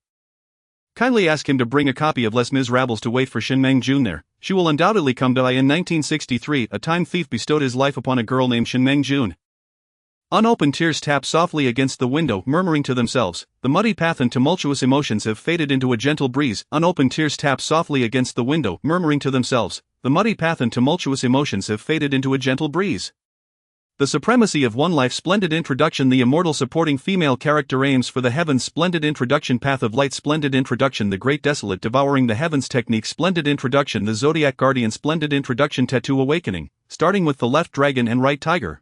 Kindly ask him to bring a copy of Les Miserables to wait for Shin Mengjun there. She will undoubtedly come. In 1963, a time thief bestowed his life upon a girl named Shin Mengjun. Unopened tears tap softly against the window, murmuring to themselves. The muddy path and tumultuous emotions have faded into a gentle breeze. Unopened tears tap softly against the window, murmuring to themselves. The muddy path and tumultuous emotions have faded into a gentle breeze. The supremacy of one life. Splendid introduction. The immortal supporting female character aims for the heavens. Splendid introduction. Path of light. Splendid introduction. The great desolate devouring the heavens technique. Splendid introduction. The zodiac guardian. Splendid introduction. Tattoo awakening, starting with the left dragon and right tiger.